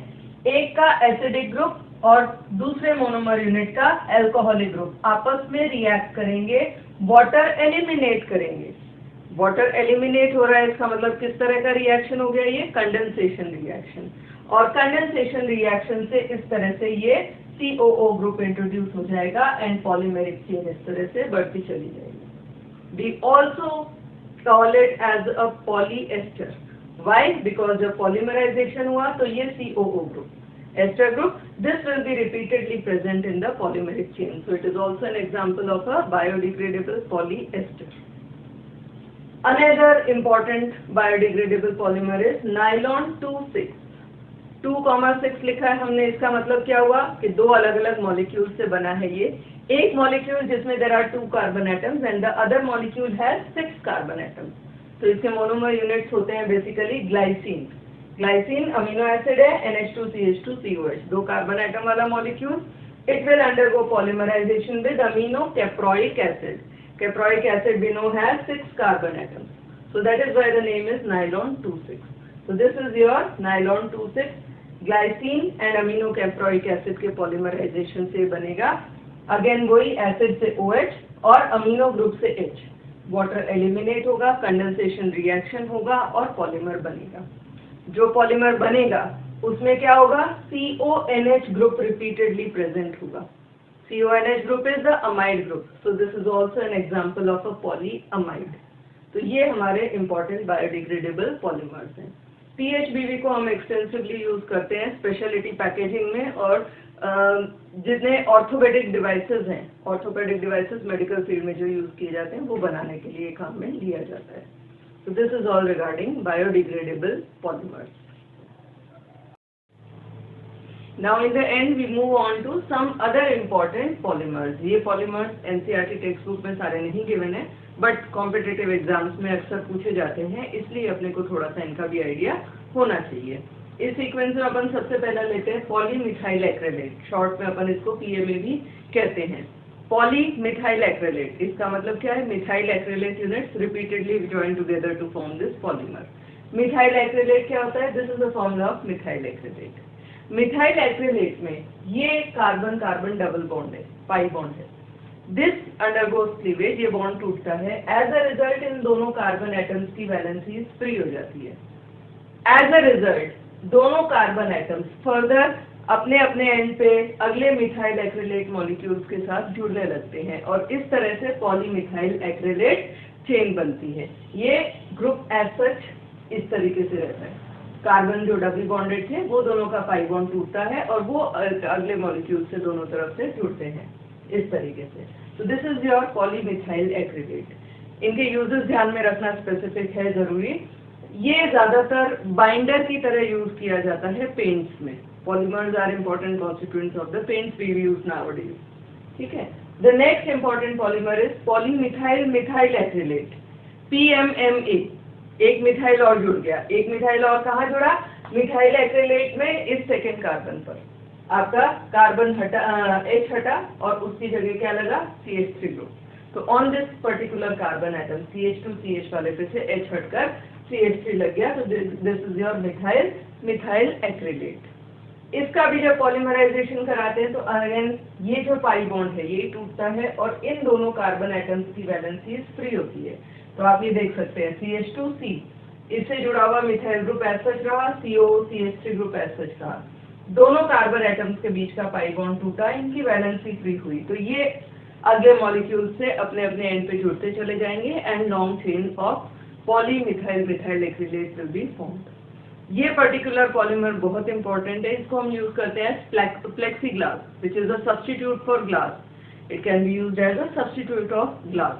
एक का एसिडिक ग्रुप और दूसरे मोनोमर यूनिट का एल्कोहलिक ग्रुप आपस में रिएक्ट करेंगे, वाटर एलिमिनेट करेंगे। वाटर एलिमिनेट हो रहा है, इसका मतलब किस तरह का रिएक्शन हो गया? ये कंडेंसेशन रिएक्शन। और कंडेंसेशन रिएक्शन से इस तरह से ये COO ग्रुप इंट्रोड्यूस हो जाएगा एंड पॉलीमेरिक चेन इस तरह से बढ़ती चली जाएगी। We also call it as a polyester. Why? Because जब पॉलीमराइजेशन हुआ तो ये COO group, ester group, this will be repeatedly present in the polymeric chain. So it is also an example of a biodegradable polyester. Another important biodegradable polymer is nylon 2,6. 2,6 लिखा है हमने, इसका मतलब क्या हुआ कि दो अलग अलग मॉलिक्यूल से बना है ये। एक मॉलिक्यूल जिसमें there are 2 carbon atoms and the other molecule has 6 carbon atoms. तो इसके मोनोमर यूनिट्स होते हैं basically glycine. Glycine amino acid है, NH2CH2COH, 2 कार्बन एटम वाला molecule. It will undergo polymerisation with amino caproic acid. Caproic acid we know has 6 carbon atoms, so that is why the name is nylon 2,6. So this is your nylon 2,6, glycine and amino caproic acid के polymerization से बनेगा। Again वही acid से OH और amino group से H, water eliminate होगा, condensation reaction होगा और polymer बनेगा। जो polymer बनेगा उसमें क्या होगा? CONH group repeatedly present होगा। CONH group is the amide group, so this is also an example of a polyamide. तो ये हमारे important biodegradable polymers हैं। PHBV को हम extensively use करते हैं specialty packaging में, और जितने orthopedic devices हैं, orthopedic devices medical field में जो use किए जाते हैं वो बनाने के लिए काम में लिया जाता है। So this is all regarding biodegradable polymers. Now in the end we move on to some other important polymers. ये polymers NCERT टेक्स्ट बुक में सारे नहीं गिवन है, बट कॉम्पिटिटिव एग्जाम्स में अक्सर पूछे जाते हैं, इसलिए अपने को थोड़ा सा इनका भी आइडिया होना चाहिए। इस सीक्वेंस में अपन सबसे पहला लेते हैं पॉलीमिथाइल एक्रेलेट, शॉर्ट में अपन इसको PMA भी कहते हैं। पॉलीमिथाइल एक्रेलेट, इसका मतलब क्या है? Methyl acrylate units repeatedly join together to form this polymer. Methyl acrylate क्या होता है? This is the formula of methyl acrylate. Methyl acrylate में ये कार्बन कार्बन डबल बॉन्ड है, पाई बॉन्ड है। दिस अंडरगोस क्लीवेज, ये बॉन्ड टूटता है। एज अ रिजल्ट इन दोनों कार्बन एटम्स की वैलेंसीज फ्री हो जाती है। एज अ रिजल्ट दोनों कार्बन एटम्स फर्दर अपने अपने एंड पे अगले मिथाइल एक्रिलेट मॉलिक्यूल्स के साथ जुड़ने लगते हैं और इस तरह से पॉलीमिथाइल एक्रिलेट चेन बनती है। ये ग्रुप एज सच इस तरीके से रहता है। कार्बन जो डबल बॉन्डेड थे वो दोनों का पाई बॉन्ड टूटता है और वो अगले मॉलिक्यूल से दोनों तरफ से जुड़ते हैं इस तरीके से। तो दिस इज योर पॉलीमिथाइल एक्रिलेट। इनके यूजेस ध्यान में रखना स्पेसिफिक है, जरूरी। ये ज्यादातर बाइंडर की तरह यूज किया जाता है पेंट्स में। Polymers are important constituents of the paints we use nowadays. ठीक है। The next important polymer is polymethyl methyl acrylate, PMMA। एक मिथाइल और जुड़ गया। एक मिथाइल और कहाँ जुड़ा? मिथाइल एक्रिलेट में इस सेकेंड कार्बन पर आपका कार्बन हटा, H हटा और उसकी जगह क्या लगा? CH3 group. तो on this particular carbon atom CH2 CH वाले पे से H हटकर CH3 लग गया। तो this is your methyl acrylate. इसका भी जब पॉलीमराइजेशन कराते हैं तो अगेन ये जो पाई बॉन्ड है ये टूटता है और इन दोनों कार्बन एटम्स की वैलेंसीज फ्री होती है। तो आप ये देख सकते हैं CH2C, इससे जुड़ा हुआ मिथाइल ग्रुप एज सच रहा, CO CH3 group as such रहा। दोनों कार्बन एटम्स के बीच का पाई बॉन्ड टूटा, इनकी वैलेंसी फ्री हुई। तो ये अगले मॉलिक्यूल से अपने अपने एंड पे जुड़ते चले जाएंगे and long chain of polymethyl methyl acrylate will be formed. ये पर्टिकुलर पॉलीमर बहुत इंपॉर्टेंट है। इसको हम यूज करते हैं plexiglass, which is a substitute for glass. It can be used as a substitute of glass.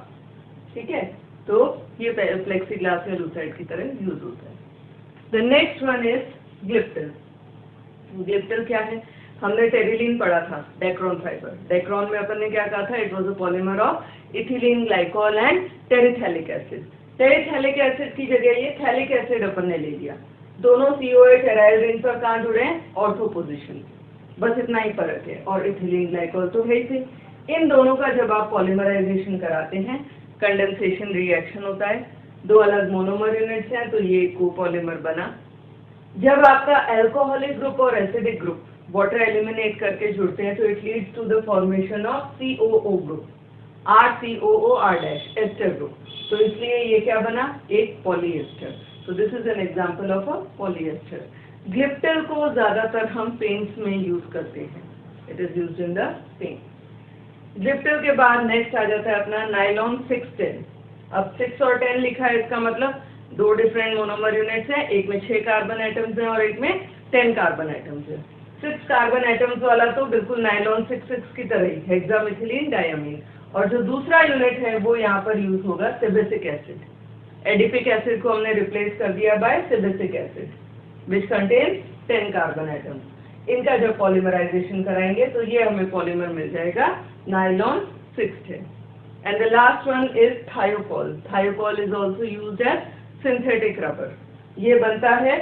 ठीक है। तो ये प्लेक्सीग्लास या लूसाइड की तरह यूज होता है। The next one is glyptal. Glyptal क्या है? हमने टेरिलीन पढ़ा था, डेक्रोन फाइबर। डेक्रोन में अपन ने क्या कहा था? It was a polymer of ethylene glycol and terephthalic acid. Terephthalic acid की जगह ये थैलिक एसिड अपन ने ले लिया। दोनों COH एराइल रिंग पर कहाँ जुड़े हैं? Ortho position. बस इतना ही फर्क है। और इथिलीन ग्लाइकोल तो है ही थे। इन दोनों का जब आप पॉलीमराइजेशन कराते हैं, कंडेंसेशन रिएक्शन होता है। दो अलग मोनोमर यूनिट्स हैं तो ये कोपॉलीमर बना। जब आपका अल्कोहलिक ग्रुप और एसिडिक ग्रुप वाटर एलिमिनेट करके जुड़ते हैं तो it leads to the formation of COO group, RCOOR' ester group. तो इसलिए ये क्या बना? एक polyester. So this is an example of a polyester. Glyptal को ज्यादातर हम पेंट्स में यूज करते हैं। It is used in the paint. ग्लिप्टिल के बाद नेक्स्ट आ जाता है अपना नाइलॉन 610। अब 6 और 10 लिखा है, इसका मतलब दो डिफरेंट मोनोमर यूनिट्स हैं। एक में 6 कार्बन एटम्स हैं और एक में 10 कार्बन एटम्स हैं। 6 कार्बन एटम्स वाला तो बिल्कुल नाइलॉन 6 की तरह ही, हेक्सामिथिलीन डायमीन। और जो दूसरा यूनिट है वो यहाँ पर यूज होगा सेबेसिक एसिड। एडिपिक एसिड को हमने रिप्लेस कर दिया by sebacic acid, which contains 10 carbon atoms. इनका जब पॉलीमराइजेशन कराएंगे तो ये हमें पॉलीमर मिल जाएगा nylon 610। And the last one is Thiokol. Thiokol is also used as synthetic rubber. ये बनता है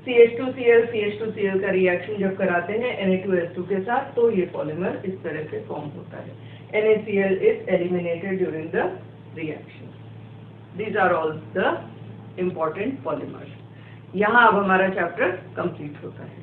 CH2Cl CH2Cl का रिएक्शन जब कराते हैं Na2S2 के साथ तो ये पॉलीमर इस तरह से फॉर्म होता है। NaCl is eliminated during the reaction. These are all the important polymers. यहाँ अब हमारा चैप्टर कंप्लीट होता है।